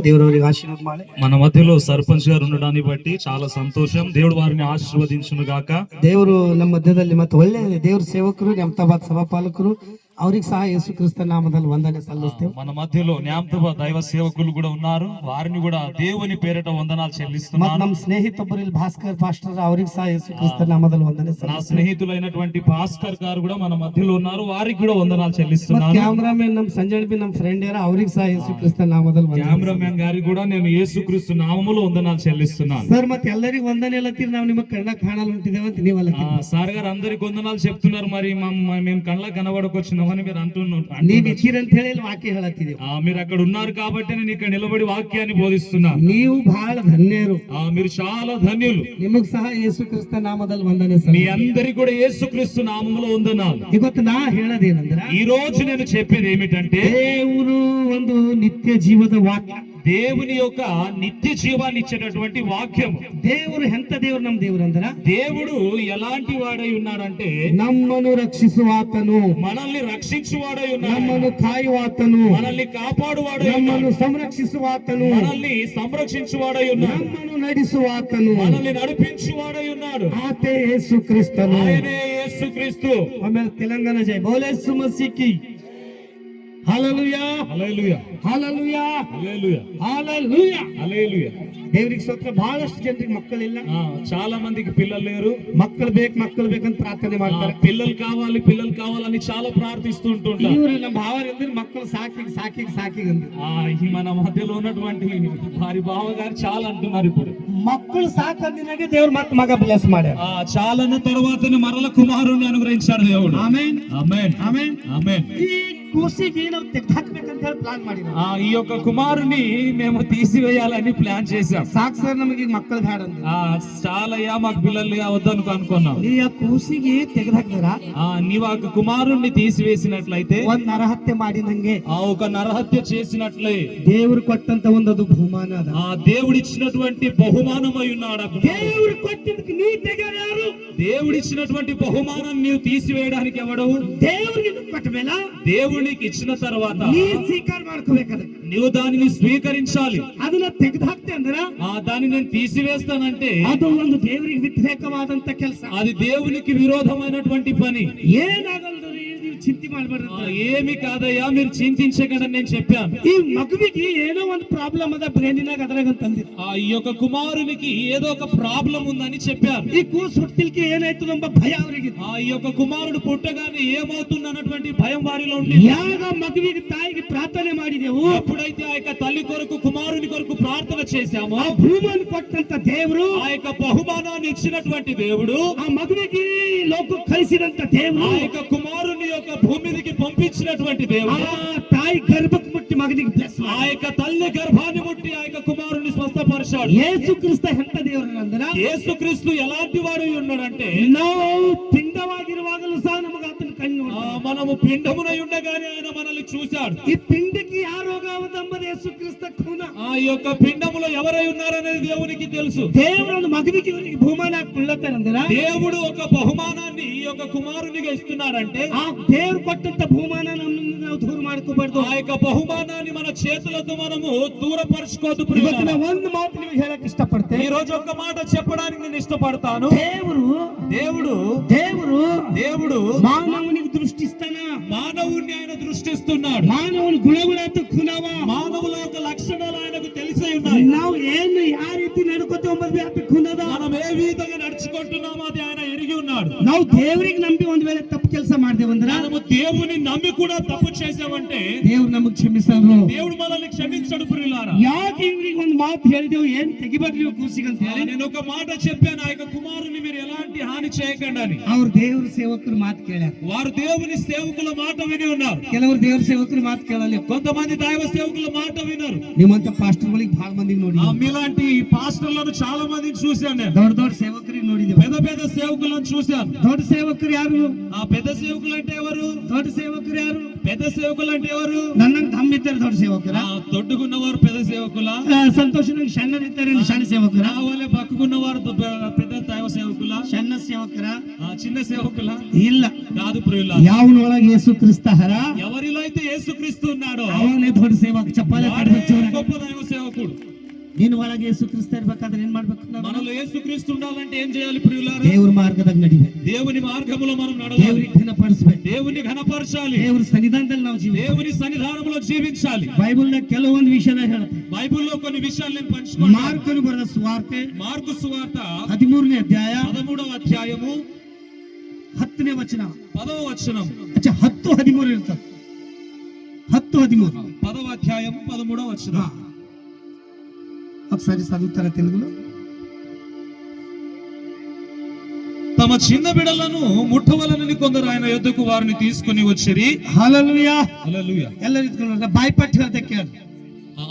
ದೇವರವರಿಗೆ ಆಶೀರ್ವಾದ ಮಾಡಿ. మన మధ్యలో సర్పంచ్ గారు ఉండడాన్ని బట్టి చాలా సంతోషం. దేవుడు వారిని ఆశీర్వదించును గాక. ದೇವರು ನಮ್ಮ ಮಧ್ಯದಲ್ಲಿ ಮತ್ತೆ ಒಳ್ಳೆ ದೇವ್ರ ಸೇವಕರು ನ್ಯಾಮತಾಬಾದ್ ಸಭಾಪಾಲಕರು ಅವ್ರಿಗೆ ಸಹ ಯೇಸು ಕ್ರಿಸ್ತ ನಾಮದಲ್ಲಿ ವಂದನೆ ಸಲ್ಲಿಸ್ತೇವೆ. మన మధ్యలో న్యామతాబాద్ దైవ సేవకులు కూడా ఉన్నారు. వారిని కూడా దేవుని పేరిట వందనాలు చెల్లిస్తున్నాను. ನಮ್ಮ ಸ್ನೇಹಿತೊಬ್ಬರು ಇಲ್ಲಿ ಭಾಸ್ಕರ್ ಪಾಸ್ಟರ್ ಅವ್ರಿಗೆ ಸಹ ಯೇಸು ಕ್ರಿಸ್ತ ನಾಮದಲ್ಲಿ ವಂದನೆ నా ಸಲ್ಲಿಸ್ತೇವೆ. స్నేహితులైనటువంటి భాస్కర్ గారు కూడా మన మధ్యలో ఉన్నారు. వారికి కూడా వందనాలు చెల్లిస్తున్నాను. ಕ್ಯಾಮ್ರಾಮನ್ ನಮ್ಮ ಸಂಜಯ್ ಬಿ ನಮ್ಮ ಫ್ರೆಂಡ್ ಯಾರ ಅವ್ರಿಗೆ ಸಹ ಯೇಸು ಕ್ರಿಸ್ತ ನಾಮದಲ್ಲಿ ವಂದನೆ. కెమెరామెన్ గారికి కూడా నేను యేసుక్రీస్తు నామములో వందనాలు చెల్లిస్తున్నాను. ಸರ್ ಮತ್ತೆ ಎಲ್ಲರಿಗೂ ವಂದನೆ ಹೇಳತ್ತೀರಿ, ನಾವು ನಿಮ್ಮ ಕಣ್ಣ ಕಾಣಲು ಹೊಂಟಿದ್ದೇವೆ ಅಂತ ನೀವಲ್ಲ. సార్ గారు అందరికి వందనాలు చెప్తున్నారు. మరి మేము కళ్ళ కనబడకొచ్చినామని మీరు అంటున్నారు. ನೀವ್ ಇದ್ದೀರಂತ ಹೇಳಿ ವಾಕ್ಯ ಹೇಳತ್ತಿದ್ದೀವಿ. మీరు అక్కడ ఉన్నారు కాబట్టి నేను ఇక్కడ నిలబడి వాక్యాన్ని బోధిస్తున్నాను. ನೀವು ಬಹಳ ಧನ್ಯರು. మీరు చాలా ధన్యులు. ನಿಮಗ್ ಸಹ ಯೇಸು ಕ್ರಿಸ್ತ ನಾಮದಲ್ಲಿ ವಂದನೆ. మీ అందరికి కూడా యేసుక్రీస్తు నామములో వందనాలు. ಇವತ್ತು ನಾ ಹೇಳೋದೇನಂದ್ರೆ, ఈ రోజు నేను చెప్పేది ఏమిటంటే, ದೇವರು ಒಂದು ನಿತ್ಯ ಜೀವದ ವಾಕ್ಯ, దేవుని యొక్క నిత్య జీవాన్ని ఇచ్చేటటువంటి వాక్యం. ದೇವರು ಎಂತ ದೇವರು? ನಮ್ಮ ದೇವರು ಅಂದ್ರ దేవుడు ఎలాంటి వాడై ఉన్నాడంటే, ನಮ್ಮನ್ನು ರಕ್ಷಿಸುವಾತನು, మనల్ని రక్షించువాడై ఉన్నాడు. ನಮ್ಮನ್ನು ಕಾಯುವಾತನು, మనల్ని కాపాడువాడై ఉన్నాడు. ನಮ್ಮನ್ನು ಸಂರಕ್ಷಿಸುವಾತನು, మనల్ని సంరక్షించువాడై ఉన్నాడు. ನಮ್ಮನ್ನು ನಡೆಸುವಾತನು, మనల్ని నడిపించువాడై ఉన్నాడు. ಆತೇ ಯೇಸು ಕ್ರಿಸ್ತನು. ఆయనే యేసుక్రీస్తు. ಆಮೇಲೆ ತೆಲಂಗಾಣ ಜೈ ಬೋಲೆ ಯೇಸು ಮಸೀಹ್ ಕಿ. హల్లెలూయా, హల్లెలూయా, హల్లెలూయా, హల్లెలూయా, హల్లెలూయా, హల్లెలూయా. ದೇವರಿಗೆ ಸ್ತೋತ್ರ. ಬಹಳಷ್ಟು ಜನರಿಗೆ ಮಕ್ಕಳಿಲ್ಲ, చాలా మందికి పిల్లలు లేరు. ಮಕ್ಕಳು ಬೇಕಂತ ಪ್ರಾರ್ಥನೆ ಮಾಡ್ತಾರೆ. పిల్లలు కావాలని చాలా ప్రార్థిస్తుంటుంటారు. ಇವರು ನಮ್ಮ ಭಾವರೆಂದ್ರೆ ಮಕ್ಕಳು ಸಾಕಿ ఈ మన మధ్యలో ఉన్నటువంటి వారి బావగారు చాలా అంటున్నారు. ఇప్పుడు ಮಕ್ಕಳು ಸಾಕಂದಿನಾಗೆ ದೇವ್ರು ಮತ್ತೆ ಮಗ ಬ್ಲೆಸ್ ಮಾಡ್ಯಾರ. చాలన్న తర్వాతనే మరల కుమారుని అనుగ్రహించాడు దేవుడు. ఆమేన్, ఆమేన్, ఆమేన్, ఆమేన్. ಈ ಕೂಸಿಗೆ ನಾವು ತೆಗೆದಾಕ್ಬೇಕಂತ ಹೇಳಿ ಪ್ಲಾನ್ ಮಾಡಿದ್ವಿ. ఈ యొక్క కుమారుని మేము తీసివేయాలని ప్లాన్ చేశాం. ಸಾಕು ಸರ್, ನಮಗೆ ಈಗ ಮಕ್ಕಳು ಬೇಡ ಅಂದ್ರು. చాలయ్యా, మాకు పిల్లలు వద్దనుకో అనుకున్నాం. ಈ ಕೂಸಿಗೆ ತೆಗೆದಾಕ್ತಾರ, నీవు ఆ కుమారుణ్ణి తీసివేసినట్లయితే ಒಂದ್ ನರಹತ್ಯೆ ಮಾಡಿದಂಗೆ, ఒక నరహత్య చేసినట్లే ದೇವ್ರು ಕೊಟ್ಟಂತ ಒಂದದು ಬಹುಮಾನ ಅದ. దేవుడిచ్చినటువంటి బహుమానమై ఉన్నాడు. ದೇವ್ರು ಕೊಟ್ಟಿದ್ದಕ್ಕೆ ನೀ ತೆಗೆಯರು ಯಾರು? దేవుడిచ్చినటువంటి బహుమానాన్ని నీవు తీసివేయడానికి ఎవడవు? ದೇವ್ರಿಗೆ ಕೊಟ್ಟಮೇಲ దేవునికి ఇచ్చిన తర్వాత ನೀ ಸ್ವೀಕಾರ ಮಾಡ್ಕೋಬೇಕದ. నీవు దానిని స్వీకరించాలి. ಅದನ್ನ ತೆಗೆದಾಕ್ತೆ ಅಂದ್ರ దాన్ని నేను తీసివేస్తానంటే ಅದು ಒಂದು ದೇವರಿಗೆ ವ್ಯತಿರೇಕವಾದಂತ ಕೆಲಸ. అది దేవునికి విరోధమైనటువంటి పని. ಏನಾಗಲ್ದು, ನೀವು ಚಿಂತೆ ಮಾಡಬೇಡ್ರಿ. ఏమి కాదయ్యా, మీరు చింతించకండి నేను చెప్పాను. ಈ ಮಗುವಿಗೆ ಏನೋ ಒಂದು ಪ್ರಾಬ್ಲಮ್ ಅದ ಬ್ರೈನಿನಾಗ, ಅದ್ರಾಗಂತಂದಿ. ఈ యొక్క కుమారునికి ఏదో ఒక ప్రాబ్లం ఉందని చెప్పారు. ಈ ಕೂಸು ಹುಟ್ಟಿಲ್ಕೆ ಏನಾಯ್ತು ಎಂಬ ಭಯ ಅವರಿಗೆ. ఈ యొక్క కుమారుడు పుట్టగానే ఏమవుతుంది అన్నటువంటి భయం వారిలో ఉంది. ಯಾವಾಗ ಮಗುವಿಗೆ ತಾಯಿಗೆ ಪ್ರಾರ್ಥನೆ ಮಾಡಿದೆವು, ఎప్పుడైతే ఆ యొక్క తల్లి కొరకు కుమారుని కొరకు ప్రార్థన చేశామో, ಆ ಭೂಮಿಯನ್ನು ಕೊಟ್ಟಂತ ದೇವರು, ఆ యొక్క బహుమానాన్ని ఇచ్చినటువంటి దేవుడు, ಆ ಮಗುವಿಗೆ ಲೋಕ ಕಳಿಸಿದಂತ ದೇವರು, ఆ యొక్క కుమారుని యొక్క భూమికి పంపించినటువంటి దేవుడు, ಆ ತಾಯಿ ಗರ್ಭಕ್ಕೆ ಮುಟ್ಟಿ ಮಗನಿಗೆ ಬ್ಲೆಸ್, ఆ యొక్క తల్లి గర్భాన్ని ముట్టి ఆ యొక్క కుమారుని స్వస్థపరిచాడు. ಯೇಸು ಕ್ರಿಸ್ತ ಎಂತ ದೇವರು ಅಂದ್ರ, యేసుక్రీస్తు ఎలాంటి వాడు ఉన్నాడంటే, ನಾವು ಪಿಂಡವಾಗಿರುವಾಗಲೂ ಸಹ ನಮಗೆ ಆತನ ಕಣ್ಣು, మనము పిండమునై ఉండగానే ఆయన మనల్ని చూశాడు. ಈ ಪಿಂಡಕ್ಕೆ ಯಾರು ರೋಗವದಂಬದ ಯೇಸು ಕ್ರಿಸ್ತ ಖೂನ. ఆ యొక్క పిండములో ఎవరై ఉన్నారనేది దేవునికి తెలుసు. దేవుడు మగవికి ಇವರಿಗೆ ಬಹುಮಾನ ಕೊಳ್ಳತಾರಂದ್ರ, దేవుడు ఒక బహుమానాన్ని ఈ యొక్క కుమారునిగా ఇస్తున్నాడంటే, ఆ దేవుడు కొట్టంత ಬಹುಮಾನ ನಮ್ಮನ್ನು ನಾವು ದೂರ ಮಾಡ್ಕೋಬಾರ್ದು. ఆ యొక్క బహుమానాన్ని మన చేతులతో మనము దూరపరచుకోవద్దు. ಇವತ್ತಿನ ಒಂದು ಮಾತು ನಿಮಗೆ ಹೇಳಕ್ ಇಷ್ಟಪಡ್ತೇನೆ. ఈ రోజు ఒక మాట చెప్పడానికి నేను ఇష్టపడతాను. దేవుడు దేవుడు దేవుడు దేవుడు మానవునికి దృష్టిస్తాన, మానవుణ్ణి ఆయన దృష్టిస్తున్నాడు. మానవుని ಗುಣಗಳಾದ ಖುನವ, మానవుల యొక్క లక్షణాలు ఆయనకు తెలిసే ఉన్నాయి. ನಾವು ಏನು ಯಾವ ರೀತಿ ನಡ್ಕೋತೇವೆ ಎಂಬುದು ವ್ಯಾಪಿ ಖುನದ. మనం ఏ విధంగా నడుచుకుంటున్నామో అది ఆయన ఎరిగి ఉన్నాడు. ನಾವು ದೇವರಿಗೆ ನಂಬಿ ಒಂದ್ ವೇಳೆ ತಪ್ಪು ಕೆಲಸ ಮಾಡ್ದೇವಂದ್ರ, మనము దేవుని నమ్మి కూడా తప్పు చేసామంటే ದೇವ್ರು ನಮಗ್ ಕ್ಷಮಿಸಲ್ಲ. దేవుడు మనల్ని క్షమించడు. ప్రియులారా, ಯಾಕೆ ಇವ್ರಿಗೆ ಒಂದು ಮಾತು ಹೇಳಿದೆವು, ಏನ್ ತೆಗಿಬಾರ್ದು ನೀವು ಕೂಸಿಗಂತ ಹೇಳಿ. నేను ఒక మాట చెప్పాను, ఆ యొక్క కుమారుని మీరు ఎలాంటి హాని చేయకండి అని. ಅವ್ರು ದೇವ್ರ ಸೇವಕರು ಮಾತು ಕೇಳ್ಯಾರ. వారు దేవుని సేవకుల మాట విని ఉన్నారు. ಕೆಲವರು ದೇವ್ರ ಸೇವಕರು ಮಾತು ಕೇಳಲ್ಲ. కొంతమంది దైవ సేవకుల మాట విన్నారు. ನಿಮ್ಮಂತ ಪಾಸ್ಟರ್ಗಳಿಗೆ ಬಹಳ ಮಂದಿಗೆ ನೋಡಿ, మీలాంటి పాస్టర్లను చాలా మందిని చూశాను నేను. ದೊಡ್ಡ ದೊಡ್ಡ ಸೇವಕರಿಗೆ ನೋಡಿದ್ದೇವೆ. పెద్ద పెద్ద సేవకులను చూశాను. ದೊಡ್ಡ ಸೇವಕರು ಯಾರು? ఆ పెద్ద సేవకులు అంటే ఎవరు? ದೊಡ್ಡ ಸೇವಕರು ಯಾರು? పెద్ద సేవకులు అంటే ఎవరు? ನನ್ನಂಗೆ ತಮ್ಮಿದ್ದಾರೆ ದೊಡ್ಡ ಸೇವಕರ. దొడ్డుకున్నవారు పెద్ద సేవకుల, ಸಂತೋಷವಾಗಿ ಸಣ್ಣದಿದ್ದಾರೆ ಸಣ್ಣ ಸೇವಕರ, వాళ్ళే పక్కుకున్నవారు పెద్ద దైవ సేవకుల, ಸಣ್ಣ ಸೇವಕರ, చిన్న సేవకుల ಇಲ್ಲ. కాదు ప్రియుల, ಯಾವನೊಳಗೆ ಯೇಸು ಕ್ರಿಸ್ತ ಹರ, ఎవరిలో అయితే యేసుక్రీస్తు ఉన్నాడో ಅವನೇ ದೊಡ್ಡ ಸೇವಕ. ಚಪ್ಪಾಳೆ గొప్ప దైవ ನೀನು ಒಳಗೆ ಯೇಸು ಕ್ರಿಸ್ತ ಇರ್ಬೇಕಾದ್ರೆ ಏನ್ ಮಾಡ್ಬೇಕು ನಾವು? మనలో యేసుక్రీస్తు ఉండాలంటే ఏం చేయాలి ప్రియులారా? ದೇವ್ರ ಮಾರ್ಗದಾಗ ನಡಿಬೇಕು, దేవుని మార్గములో మనం నడవాలి, ದೇವ್ರಿಗೆ ಘನಪಡಿಸ್ಬೇಕು, దేవుని ఘనపరచాలి, ದೇವ್ರ ಸನ್ನಿಧಾನದಲ್ಲಿ ನಾವು ಜೀವ. దేవుని సన్నిధానంలో జీవించాలి. ಬೈಬಲ್ನ ಕೆಲವೊಂದು ವಿಷಯನ ಹೇಳುತ್ತೆ. బైబిల్లో కొన్ని విషయాలు నేను పంచుకుంటాను. ಮಾರ್ಕನು ಬರೆದ ಸುವಾರ್ತೆ మార్కు సువార్త 13ನೇ ಅಧ್ಯಾಯ 13వ అధ్యాయము 10ನೇ ವಚನ. 10వ వచనం. ಅಚ್ಚಾ 10-13 ಇರ್ತದೆ. 10-13 10వ అధ్యాయము 13వ వచనం. ఒకసారి చదువుతారా తెలుగులో? తమ చిన్న బిడ్డలను ముట్టవలనని కొందరు ఆయన యొద్దకు వారిని తీసుకుని వచ్చిరి. హల్లెలూయా. హల్లెలూయా. ಎಲ್ಲರೂ ಇಟ್ಕೊಂಡು ಬಾಯ್ಪಟ್ಟು ಹೇಳ್ದೆ ಕೇಳಿ.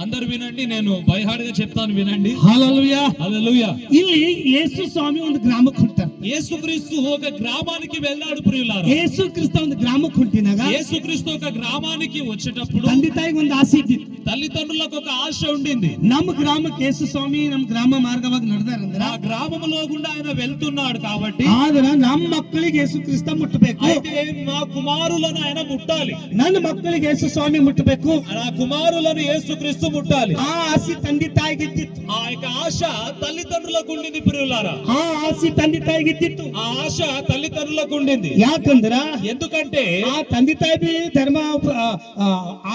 అందరు వినండి, నేను బైహార్డ్గా చెప్తాను వినండి. హల్లెలూయా. హల్లెలూయా. ಇಲ್ಲಿ ಯೇಸು ಸ್ವಾಮಿ ಒಂದು ಗ್ರಾಮಕ್ಕೆ ಹೊಂಟಾರ. యేసుక్రీస్తు ఒక గ్రామానికి వెళ్ళాడు ప్రియులారా. ಯೇಸು ಕ್ರಿಸ್ತ ಒಂದು ಗ್ರಾಮಕ್ಕೆ ಹೊಂಟಿನಾಗ యేసుక్రీస్తు ఒక గ్రామానికి వచ్చేటప్పుడు ತಂದೆ ತಾಯಿಗೆ ಒಂದು ಆಸೆ ಇದ್ದಿತ್ತು. తల్లిదండ్రులకు ఒక ఆశ ఉండింది. ನಮ್ಮ ಗ್ರಾಮಕ್ಕೆ ಯೇಸು ಸ್ವಾಮಿ ನಮ್ಮ ಗ್ರಾಮ ಮಾರ್ಗವಾಗಿ ನಡೆದಾರಂದ್ರ ఆ గ్రామంలో గుండా ఆయన వెళ్తున్నాడు కాబట్టి ಆದ್ರ ನಮ್ಮ ಮಕ್ಕಳಿಗೆ ಯೇಸು ಕ್ರಿಸ್ತ ಮುಟ್ಟಬೇಕು. అయితే మా కుమారులను ఆయన ముట్టాలి, ನನ್ನ ಮಕ್ಕಳಿಗೆ ಯೇಸು ಸ್ವಾಮಿ ಮುಟ್ಟಬೇಕು. నా కుమారులను యేసుక్రీస్తు ముట్టాలి. ಆ ಆಸೆ ತಂದೆ ತಾಯಿಗೆ ಇದ್ದಿತ್ತು. ఆ యొక్క ఆశ తల్లిదండ్రులకు ఉండింది ప్రియులారా. ಆ ಆಸೆ ತಂದೆ ತಾಯಿಗೆ ಇದ್ದಿತ್ತು. ఆ ఆశ తల్లిదండ్రులకు ఉండింది. ಯಾಕಂದ್ರ ఎందుకంటే ಆ ತಂದೆ ತಾಯಿ ಬಿ ಧರ್ಮ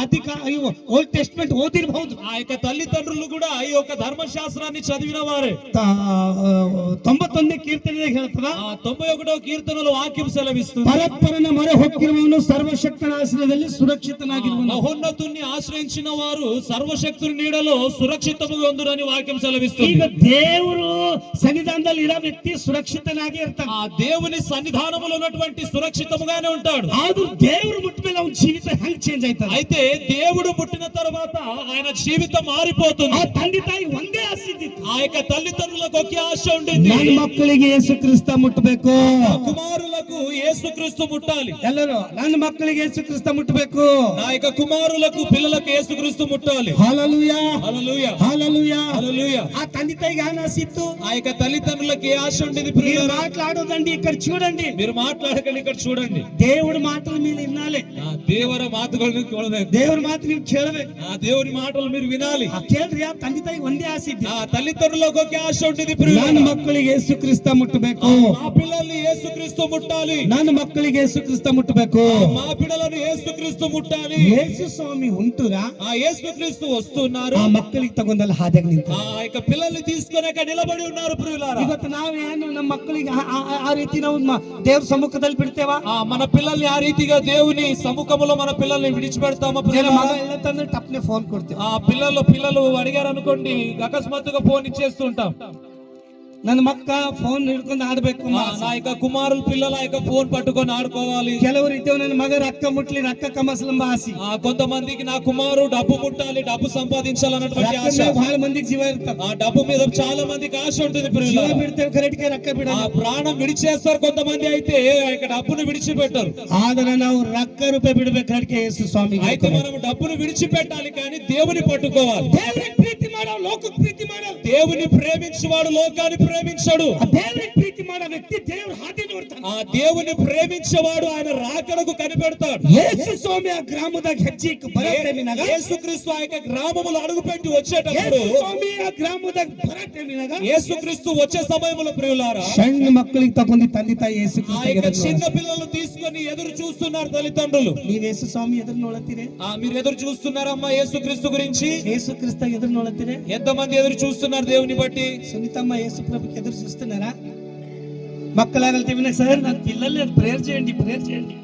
ಆದಿಕ ಓಲ್ಡ್ ಟೆಸ್ಟ್ಮೆಂಟ್ ಓದಿರಬಹುದು. ఆ యొక్క తల్లిదండ్రులు కూడా ఈ యొక్క ధర్మశాస్త్రాన్ని చదివిన వారే. 91ನೇ ಕೀರ್ತನೆದಾಗ ಹೇಳ್ತದ, 91వ కీర్తనలో వాక్యం సెలవిస్తుంది, ಪರಸ್ಪರನ ಮೊರೆ ಹೊಕ್ಕಿರುವವನು ಸರ್ವಶಕ್ತನ ಆಶ್ರಯದಲ್ಲಿ ಸುರಕ್ಷಿತನಾಗಿರುವನು. మహోన్నతుణ్ణి ఆశ్రయించిన వారు సర్వశక్తుని నీడలో సురక్షితముగా ఉందురని వాక్యం సెలవిస్తుంది. ಈಗ ದೇವರು ಸನ್ನಿಧಾನದಲ್ಲಿ ಇರೋ ವ್ಯಕ್ತಿ ಸುರಕ್ಷಿತನಾಗಿ ಇರ್ತಾನೆ. ఆ దేవుని సన్నిధానములో ఉన్నటువంటి సురక్షితముగానే ఉంటాడు. ಆದ್ರೂ ದೇವರು ಮುಟ್ಟ ಮೇಲೆ ಅವನ ಜೀವಿತ ಹೆಂಗ್ ಚೇಂಜ್ ಆಯ್ತದ? అయితే దేవుడు పుట్టిన తర్వాత ఆయన జీవితం మారిపోతుంది. ಆ ತಂದೆ ತಾಯಿ ಒಂದೇ ಆಸೆ ಇದ್ದಿತ್ತು, ఆ యొక్క తల్లిదండ్రులకు ఒకే ఆశ ఉండింది, ನನ್ನ ಮಕ್ಕಳಿಗೆ ಯೇಸು ಕ್ರಿಸ್ತ ಮುಟ್ಟಬೇಕು. నా కుమారులకు యేసుక్రీస్తు ముట్టాలి. ಎಲ್ಲರೂ ನನ್ನ ಮಕ್ಕಳಿಗೆ ಯೇಸು ಕ್ರಿಸ್ತ ಮುಟ್ಟಬೇಕು. నా యొక్క కుమారులకు పిల్లలకు యేసుక్రీస్తు ముట్టాలి. హల్లెలూయా. హల్లెలూయా. హల్లెలూయా. హల్లెలూయా. ఆ ತಂದೆ ತಾಯಿಗೆ ఆ ఆశ ఇತ್ತು. ఆ యొక్క తల్లిదండ్రులకు ఏ ఆశ ఉండేది మీరు ప్రియులారా? మాట్లాడోదండి, ఇక్కడ చూడండి. మీరు మాట్లాడకండి, ఇక్కడ చూడండి. దేవుడి మాటలు మీరు వినాలి. ఆ దేవರ ಮಾತುಗಳನ್ನು ಕೇಳಬೇಕು. దేవుడి మాట ನೀವು ಕೇಳಬೇಕು. ఆ దేవుని మాటలు మీరు వినాలి. ಆ ಕೇಳ್ರಿ, ಆ ತಂದೆ ತಾಯಿಗೆ ಒಂದೇ ಆಸೆ ಇತ್ತು, ఆ తల్లిదండ్రులకు ఒకే ఆశ ఉండేది ನನ್ನ ప్రియులారా. ಮಕ್ಕಳಿಗೆ ಯೇಸು ಕ್ರಿಸ್ತ ಮುಟ್ಟಬೇಕು. మా పిల్లల్ని యేసుక్రీస్తు ముట్టాలి. ನನ್ನ ಮಕ್ಕಳಿಗೆ ಯೇಸು ಕ್ರಿಸ್ತ ಮುಟ್ಟಬೇಕು. మా పిల్లలను యేసుక్రీస్తు ముట్టాలి. ಯೇಸು ಸ್ವಾಮಿ ಉಂಟುರಾ, ఆ యేసుక్రీస్తు వస్తున్నారు. ಆ ಮಕ್ಕಳಿಗೆ ತಗೊಂಡಲ್ಲಿ ಹಾದಿಯಾಗಿ ನಿಂತ. ఆ యొక్క పిల్లల్ని తీసుకొని అక్కడ నిలబడి ఉన్నారు ప్రియులారా. ಇವತ್ತು ನಾವೇನು ನಮ್ಮ ಮಕ್ಕಳಿಗೆ ಆ ರೀತಿ ನಾವು ದೇವ್ರ ಸಮ್ಮುಖದಲ್ಲಿ ಬಿಡ್ತೇವಾ? మన పిల్లల్ని ఆ రీతిగా దేవుని సముఖములో మన పిల్లల్ని విడిచిపెడతామా ಮಗ ప్రియులారా? ಹೇಳತ್ತಂದ್ರೆ ಟಪ್ನೆ ಫೋನ್ ಕೊಡ್ತೇವೆ. ఆ పిల్లలు అడిగారు అనుకోండి, అకస్మాత్తుగా ఫోన్ ఇచ్చేస్తుంటాం. ನನ್ನ ಮಕ್ಕ ಫೋನ್ ಹಿಡ್ಕೊಂಡು ಆಡ್ಬೇಕು. నా యొక్క కుమారులు పిల్లలు ఆ యొక్క ఫోన్ పట్టుకొని ఆడుకోవాలి. ಕೆಲವರು ಇದ್ದೇವೆ, ನನ್ನ ಮಗ ರೊಕ್ಕ ಮುಟ್ಲಿ, ರೊಕ್ಕ ಕಮಸಲಂಬ ಆಸೆ. కొంతమందికి నా కుమారు డబ్బు ముట్టాలి, డబ్బు సంపాదించాలన్నటువంటి ఆశ. ಬಹಳ మందికి జీవ ಇರ್ತಾವ. ఆ డబ్బు మీద చాలా మందికి ఆశ ఉంటుంది ಜೀವ ప్రియులారా. ಬಿಡ್ತೇವೆ, ಕರೆಕ್ಟ್ಗೆ ರೊಕ್ಕ ಬಿಡ. ఆ ప్రాణం విడిచేస్తారు కొంతమంది, అయితే ఆ యొక్క డబ్బును విడిచిపెట్టరు. ಆದ್ರೆ ನಾವು ರೊಕ್ಕ ರೂಪಾಯಿ ಬಿಡ್ಬೇಕು, ಕರೆಕ್ಟ್ಗೆ ಯೇಸು ಸ್ವಾಮಿ. అయితే మనం డబ్బును విడిచిపెట్టాలి, కానీ దేవుని పట్టుకోవాలి. ದೇವರಿಗೆ ಪ್ರೀತಿ ಮಾಡೋ, ಲೋಕಕ್ಕೆ ಪ್ರೀತಿ ಮಾಡೋ. దేవుని ప్రేమించువాడు లోకాన్ని ప్రేమించడు. ದೇವರಿಗೆ ಪ್ರೀತಿ ಮಾಡೋ ವ್ಯಕ್ತಿ ದೇವ್ರ ಹಾದಿ ನೋಡ್ತಾನೆ. ఆ దేవుని ప్రేమించేవాడు ఆయన రాకడకు కనిపెడతాడు. ಯೇಸು ಸ್ವಾಮಿ ಆ ಗ್ರಾಮದಾಗ ಹೆಜ್ಜೆ ಇಕ್ಕ ಬರೋ ಟೈಮಿನಾಗ, యేసుక్రీస్తు ఆ యొక్క గ్రామములో అడుగుపెట్టి వచ్చేటప్పుడు, ಯೇಸು ಸ್ವಾಮಿ ಆ ಗ್ರಾಮದಾಗ ಬರೋ ಟೈಮಿನಾಗ యేసుక్రీస్తు వచ్చే సమయంలో ప్రియులారా, ಸಣ್ಣ ಮಕ್ಕಳಿಗೆ ತಗೊಂಡು ತಂದೆ ತಾಯಿ ಯೇಸು ఆ యొక్క ಕ್ರಿಸ್ತ చిన్న పిల్లలు తీసుకొని ఎదురు చూస్తున్నారు తల్లిదండ్రులు. ನೀವ್ ಯೇಸು ಸ್ವಾಮಿ ಎದುರು ನೋಡತ್ತೀರಿ? మీరు ఎదురు చూస్తున్నారమ్మా యేసుక్రీస్తు గురించి? ಯೇಸು ಕ್ರಿಸ್ತ ఎదురు ನೋಡತ್ತೀರಿ? ఎంతమంది ఎదురు చూస్తున్నారు దేవుని బట్టి? సునీతమ్మ యేసు ప్రభుకి ఎదురు చూస్తున్నారా? మక్కలాగలితే సార్ నాకు పిల్లలు లేదు, ప్రేయర్ చేయండి, ప్రేయర్ చేయండి.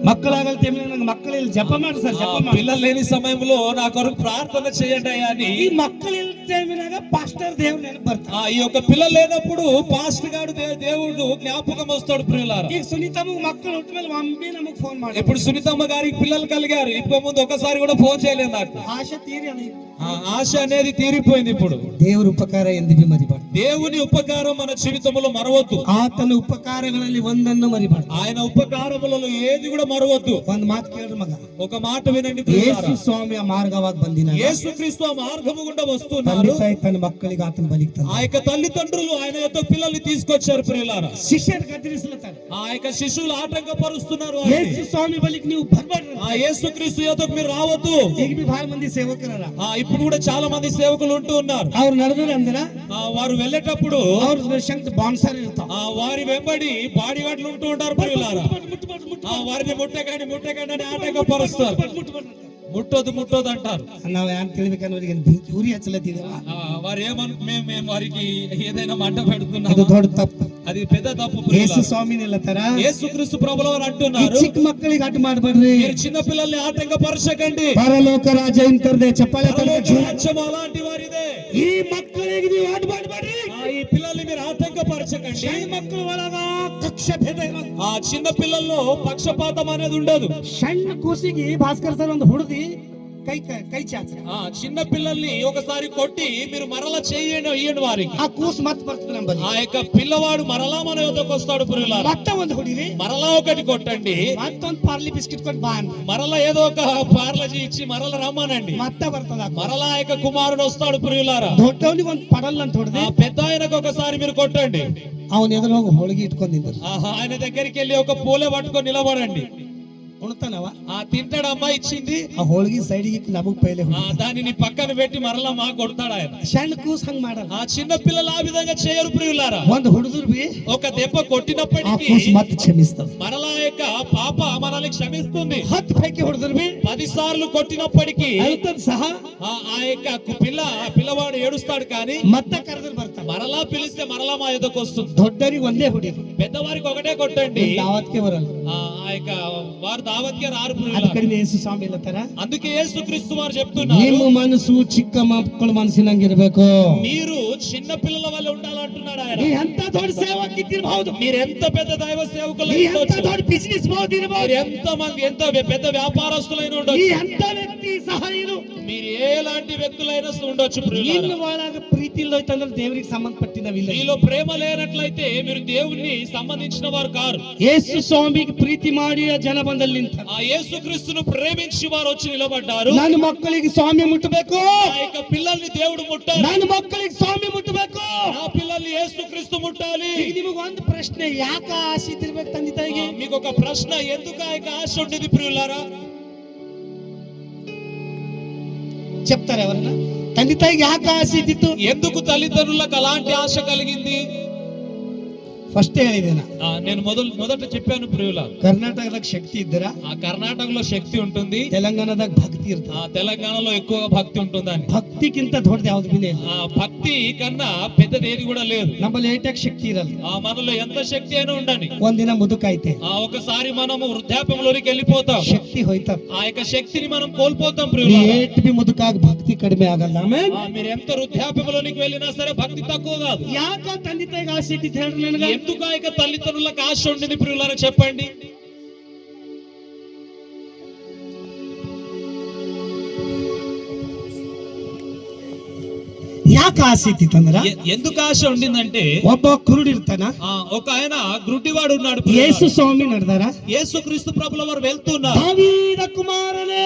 మక్కలాగలితే నాకు మక్కలు జప ಮಾಡಿ సార్, జప ಮಾಡಿ. పిల్లలు లేని సమయంలో నా కొరకు ప్రార్థన చేయండి అని ఈ మక్కలు టైమినాಗ పాస్టర్ దేవుడు నేను ಬರ್ತಾ. ఈ యొక్క పిల్లలు లేనప్పుడు పాస్టర్ గారు దేవుడు జ్ఞాపకం వస్తాడు ప్రియులారా. ಈಗ సునీతమ్మ మక్కలు ఉంటే ಮೇಲೆ మమ్మీ నಮಗೆ ఫోన్ ಮಾಡಿ. ఇప్పుడు సునీతమ్మ గారికి పిల్లలు కలిగారు, ఇప్పుడు ముందు ఒకసారి కూడా ఫోన్ చేయలేదు నాకు. ఆశ తీరి అది ఆశ అనేది తీరిపోయింది. ఇప్పుడు ದೇವರ ಉಪಕಾರ ಎಂದಿಗೂ ಮರಿಬಾರ್ದು. దేవుని ఉపకారం మన జీవితంలో మరవద్దు. ಆತನ ಉಪಕಾರಗಳಲ್ಲಿ ಒಂದನ್ನು ಮರಿಬಾರ್ದು. ఆయన ఉపకారములలో ఏది కూడా మరవద్దు. ಒಂದ್ ಮಾತು ಕೇಳ್ರಿ ಮಗ, ఒక మాట వినండి ప్రియులారా. ಯೇಸು ಸ್ವಾಮಿ ಆ ಮಾರ್ಗವಾಗಿ ಬಂದಿನ యేసుక్రీస్తు ఆ మార్గము గుండా ತಂದೆ వస్తున్నారు. ತಾಯಿ ತನ್ನ ಮಕ್ಕಳಿಗೆ ಆತನ ಬಲಿಗ್ತಾನೆ. ఆ యొక్క తల్లిదండ్రులు ఆయన యొక్క పిల్లల్ని తీసుకొచ్చారు ప్రియులారా. ಶಿಷ್ಯರು ಗದರಿಸ್ಲತ್ತಾರ, ఆ యొక్క శిశువులు ఆటంకపరుస్తున్నారు. ಯೇಸು ಸ್ವಾಮಿ ಬಲಿಗೆ ನೀವು ಬರ್ಬಾರ್ದು. ఆ యేసుక్రీస్తు యొద్దకు మీరు రావద్దు. ಈಗ ಬಿ ಬಹಳ ಮಂದಿ ಸೇವಕರಲ್ಲ, ఇప్పుడు కూడా చాలా మంది సేవకులు ఉంటూ ఉన్నారు. ಅವ್ರು ನಡೆದ್ರೆ ಅಂದ್ರೆ వారు వెళ్ళేటప్పుడు ಅವ್ರ ಶಂಕ ಬಾನ್ಸರ್ ಇರ್ತಾವ. వారి వెంబడి బాడీ గార్డులు ఉంటూ ఉంటారు ప్రియులారా. వారిని ముట్టకండి అని ఆటంకపరుస్తారు. ముట్టొద్దు అంటారు. ನಾವು ಏನ್ ತಿಳಿಬೇಕನ್ನೋರಿಗೆ ಬೆಂಕಿ ಉರಿ ಹಚ್ಚಲತ್ತಿದೇವ. వారు మేము వారికి ఏదైనా మంట పెడుతున్నాం. ಅದು ದೊಡ್ಡ ತಪ್ಪು. అది పెద్ద తప్పు. ಯೇಸು ಸ್ವಾಮಿನ ಇಲ್ಲತರ యేసుక్రీస్తు ప్రభుల వారు అంటున్నారు, ಚಿಕ್ಕ ಮಕ್ಕಳಿಗೆ ಅಡ್ಡ ಮಾಡಬೇಡ್ರಿ, మీరు చిన్న పిల్లల్ని ఆటంకపరచకండి. ಪರಲೋಕ ರಾಜ ಇಂತರ್ದೆ ಚಪ್ಪಾಳೆ రాజ్యం అలాంటి వారిదే. ಈ ಮಕ್ಕಳಿಗೆ ನೀವು ಅಡ್ಡ ಮಾಡಬೇಡ್ರಿ. ఈ పిల్లల్ని మీరు ఆటంకపరచకండి. ಈ ಮಕ್ಕಳ ಒಳಗ ಕಕ್ಷ ಭೇದ ಇರೋದು. ఆ చిన్న పిల్లల్లో పక్షపాతం అనేది ఉండదు. ಸಣ್ಣ ಕೂಸಿಗೆ ಭಾಸ್ಕರ್ ಸರ್ ಒಂದು ಹುಡುದಿ ಕೈ ಚಾಚ చిన్న పిల్లల్ని ఒకసారి కొట్టి మీరు మరలా ఇయ్యండి వారికి. ఆ కూసు మತ್ బರ್ತದೆ ನಂಬಲ್ಲಿ. ఆ యొక్క పిల్లవాడు మరలా మన యొద్దకు వస్తాడు ప్రియులారా. మత్త ಒಂದು ಹುಡಿರಿ, మరలా ఒకటి కొట్టండి, మత్తొంದು పార్ಲಿ బిస్కెట్ కొట్టి బా మరలా ఏదో ఒక పార్లజీ ఇచ్చి మరలా రమ్మనండి. మత్త బರ್ತದ. మరలా ఆ యొక్క కుమారుడు వస్తాడు ప్రియులారా. దొడ్డవనికి ಒಂದು పడల్ ಅಂತ ಹೊಡೆದಿ, ఆ పెద్ద ఆయనకు ఒకసారి మీరు కొట్టండి. ಅವನ ಎದುರು ಹೋಗಿ ಹೋಳಿಗೆ ಇಟ್ಕೊಂಡು ನಿಂತರು. ఆయన దగ్గరికి వెళ్ళి ఒక పూలే పట్టుకొని నిలబడండి. ಉಣ್ತಾನವ తింటాడమ్మా ఇచ్చింది. ఆ ಹೋಳಿಗೆ సైడ్కి నమకు పైలే దానిని పక్కన పెట్టి మరలా మా కొడతాడు ఆయన. ಸಣ್ಣ ಕೂಸ್ ಹಂಗ ಮಾಡಲ್ಲ. ఆ చిన్న పిల్లలు ఆ విధంగా చేయరు ప్రియులారా. ಒಂದು ಹುಡುಗರು ಬಿ ఒక దెబ్బ ಆ కొట్టినప్పటికీ ಕೂಸ್ ಮತ್ತೆ ಕ್ಷಮಿಸ್ತದ. మరలా యొక్క పాప మనల్ని క్షమిస్తుంది. 10 పైకి ಹುಡುಗರು ಬಿ 10 సార్లు కొట్టినప్పటికీ ಅಳ್ತದ సಹ ఆ యొక్క పిల్లవాడు ఏడుస్తాడు, కానీ ಮತ್ತೆ ಕರೆದ್ರು ಬರ್ತಾನ. మరలా పిలిస్తే మరలా మా ఎదుకు వస్తుంది. ದೊಡ್ಡರಿಗೆ ಒಂದೇ ಹುಡಿರಿ, పెద్దవారికి ఒకటే కొట్టండి. ದಾವತ್ಗೆ ಬರಲ್ಲ. ఆ యొక్క వారు దావత్కే రారు ಅದ ప్రియులారా. ಕಡಿಮೆ ಯೇಸು ಸ್ವಾಮಿ ಇಲ್ಲತರ. అందుకే యేసుక్రీస్తు వారు చెప్తున్నారు, ನಿಮ್ಮ ಮನಸ್ಸು ಚಿಕ್ಕ ಮಕ್ಕಳ ಮನಸ್ಸಿನಂಗಿರ್ಬೇಕು. మీరు చిన్న పిల్లల వల్ల ఉండాలంటున్నాడు ఆయన. ನೀ ಎಂತ ದೊಡ್ಡ ಸೇವಕಿದ್ದಿರಬಹುದು, మీరు ఎంత పెద్ద దైవ సేవకులు ನೀ ಎಂತ ದೊಡ್ಡ ಬಿಸಿನೆಸ್ ಬಹುದು ಇರಬಹುದು, ఎంత మంది ఎంత పెద్ద వ్యాపారస్తులైన ನೀ ఉండొచ్చు, ಎಂತ ವ್ಯಕ್ತಿ ಸಹ ಇರು, మీరు ఎలాంటి వ్యక్తులైనా ఉండొచ్చు ప్రియులారా. ನಿನ್ನ ಒಳಗ ಪ್ರೀತಿ ಇಲ್ಲೋಯ್ತಂದ್ರೆ ದೇವರಿಗೆ ಸಂಬಂಧಪಟ್ಟಿನವಿಲ್ಲ. మీలో ప్రేమ లేనట్లయితే మీరు దేవుణ్ణి సంబంధించిన వారు కారు. ಯೇಸು ಸ್ವಾಮಿಗೆ ಪ್ರೀತಿ ಮಾಡಿ ಆ ಜನ ಬಂದಲ್ಲಿ ನಿಂತ. ఆ యేసుక్రీస్తును ప్రేమించి వారు వచ్చి నిలబడ్డారు. ನನ್ನ ಮಕ್ಕಳಿಗೆ ಸ್ವಾಮಿ ಮುಟ್ಟಬೇಕು, ఆ యొక్క పిల్లల్ని దేవుడు ముట్టాలి. ನನ್ನ ಮಕ್ಕಳಿಗೆ ಸ್ವಾಮಿ ಮುಟ್ಟಬೇಕು. ఆ పిల్లల్ని యేసుక్రీస్తు ముట్టాలి. ಈಗ ನಿಮಗೆ ಒಂದು ಪ್ರಶ್ನೆ, ಯಾಕ ಆಸೆ ಇದ್ದಿರ್ಬೇಕು ತಂದೆ ತಾಯಿಗೆ? మీకు ఒక ప్రశ్న, ఎందుకు ఆ యొక్క ఆశ ఉండేది ప్రియులారా? చెప్తారు ఎవరన్నా? ತಂದೆ ತಾಯಿಗೆ ಯಾಕ ಆಸೆ ಇದ್ದಿತ್ತು? ఎందుకు తల్లిదండ్రులకు అలాంటి ఆశ కలిగింది? ಫಸ್ಟ್ ಹೇಳಿದೆ నేను మొదట చెప్పాను ప్రియులారా, ಕರ್ನಾಟಕದಾಗ ಶಕ್ತಿ ಇದ್ದರ ఆ కర్ణాటకలో శక్తి ఉంటుంది, ತೆಲಂಗಾಣದಾಗ ಭಕ್ತಿ ಇರ್ತದೆ. ఆ తెలంగాణలో ఎక్కువ భక్తి ఉంటుందని. ಭಕ್ತಿಗಿಂತ ದೊಡ್ಡದು ಯಾವ್ದು ಬಿನೇ ಇಲ್ಲ. ఆ భక్తి కన్నా పెద్దది ఏది కూడా లేదు. ನಮ್ಮಲ್ಲಿ ಏಟಾಗ ಶಕ್ತಿ ಇರಲ್ಲ. ఆ మనలో ఎంత శక్తి అయినా ఉండని, ಒಂದಿನ ಮುದುಕಾಯ್ತೆ ఒకసారి మనము వృద్ధాప్యంలోకి వెళ్ళిపోతాం. ಶಕ್ತಿ ಹೋಯ್ತಾರ. ఆ యొక్క శక్తిని మనం కోల్పోతాం ప్రియులారా. ಏಟ್ ಬಿ ಮುದುಕಾಗ ಭಕ್ತಿ ಕಡಿಮೆ ಆಗಲ್ಲ. ಆಮೇಲೆ మీరు ఎంత వృద్ధాప్యంలోనికి వెళ్ళినా సరే భక్తి తక్కువ కాదు. ಯಾಕ ತಂದೆ ತಾಯಿಗೆ ಆಸೆ ಇದ್ದಿತ್ತು ಹೇಳ್ರಿ ನನಗೆ? ఎందుకు ఆ యొక్క తల్లిదండ్రులకు ఆశ ఉండింది ప్రియులారా చెప్పండి? ಯಾಕೆ ಆಸೆ ಇತ್ತಿತ್ತಂದ್ರ, ఎందుకు ఆశ ఉండిందంటే, ಒಬ್ಬ ಕುರುಡು ಇರ್ತಾನ, ఒక ఆయన గుడ్డివాడు ఉన్నాడు. ಯೇಸು ಸ್ವಾಮಿ ನಡೆದಾರ, యేసుక్రీస్తు ప్రభుల వారు వెళ్తున్నారు. దావీద కుమాರನೇ,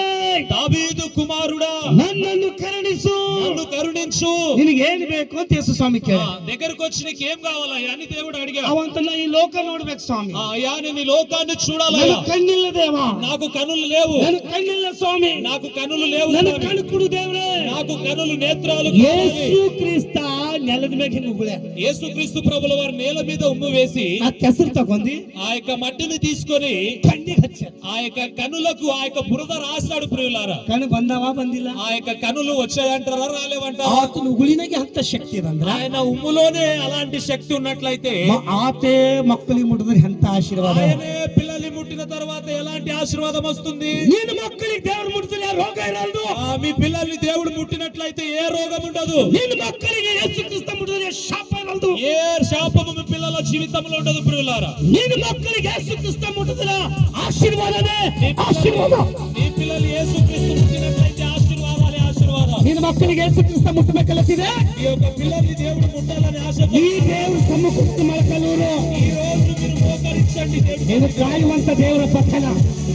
దావీదు కుమారుడా, నన్ను కరుణిసు, నన్ను కరుణించు, ನಿನಗೆ ಏನ್ ಬೇಕು ಅಂತ ಯೇಸು ಸ್ವಾಮಿ ಕೇಳ. దగ్గరకు వచ్చి నీకు ఏం కావాలయ్యా అని దేవుడు అడిగాడు. ಅವಂತನ ಈ ಲೋಕ ನೋಡ್ಬೇಕು ಸ್ವಾಮಿ, అయ్యా నేను ఈ లోకాన్ని చూడాలయ్యా, ನನಗೆ ಕಣ್ಣಿಲ್ಲ ದೇವ, నాకు కనులు లేవు, ನನಗೆ ಕಣ್ಣಿಲ್ಲ ಸ್ವಾಮಿ, నాకు కనులు లేవు, ನನಗೆ ಕಣ್ಣು ಕೊಡು ದೇವ್ರೆ, నాకు కనులు నేత్రాలు. ಯೇಸು ಕ್ರಿಸ್ತ ನೆಲದ ಮೇಲೆ ನುಗ್ಗುಳೆ, యేసుక్రీస్తు ప్రభుల వారు నేల మీద ఉమ్ము వేసి ಆ ಕೆಸರು ತಗೊಂಡಿ ఆ యొక్క మట్టిని తీసుకొని ಕಣ್ಣಿಗೆ ಹಚ್ಚ, ఆ యొక్క కనులకు ఆ యొక్క బురద రాస్తాడు ప్రియులారా. ಕಣ್ಣು ಬಂದವ ಬಂದಿಲ್ಲ, ఆ యొక్క కనులు వచ్చాయంటారా రాలేవంటారా? ಆತನ ಉಗುಳಿನಾಗೆ ಅಂತ ಶಕ್ತಿ ಇದಂದ್ರ, ఆయన ఉమ్ములోనే అలాంటి శక్తి ఉన్నట్లయితే ಆತೇ ಮಕ್ಕಳಿಗೆ ಮುಟ್ಟಿದ್ರೆ ಎಂತ ಆಶೀರ್ವಾದ. ఆయనే పిల్లల్ని ముట్టిన తర్వాత ఎలాంటి ఆశీర్వాదం వస్తుంది? ನಿನ್ನ ಮಕ್ಕಳಿಗೆ ದೇವರು ಮುಟ್ಟಿದ್ರೆ ರೋಗ ಇರಲ್ದು, మీ పిల్లల్ని దేవుడు ముట్టినట్లయితే ఏ రోగం ఉండదు. ನಿನ್ನ ಮಕ್ಕಳಿಗೆ ಯೇಸು ಕ್ರಿಸ್ತ ಮುಟ್ಟಿದ್ರೆ ಶಾಪ ಇರಲ್ದು, ఏ శాపము మీ పిల్లల జీవితంలో ఉండదు ప్రియులారా. ನಿನ್ನ ಮಕ್ಕಳಿಗೆ ಯೇಸು ಕ್ರಿಸ್ತ ಮುಟ್ಟಿದ್ರೆ ಆಶೀರ್ವಾದನೇ ಆಶೀರ್ವಾದ. మీ పిల్లలు యేసుక్రీస్తు ముట్టినట్లయితే ఆశీర్వాదాలే ఆశీర్వాదం. ನಿನ್ನ ಮಕ್ಕಳಿಗೆ ಯೇಸು ಕ್ರಿಸ್ತ ಮುಟ್ಟಬೇಕಲ್ಲತ್ತಿದೆ, ఈ యొక్క పిల్లల్ని దేవుడు ముట్టాలని ఆశ. ಈ ದೇವರು ಸಮ್ಮುಖ ಮೊಳಕಲೂರು, ఈ రోజు మీరు మోకరించండి. ನೀನು ಕಾಯುವಂತ ದೇವರ ಪಥನ,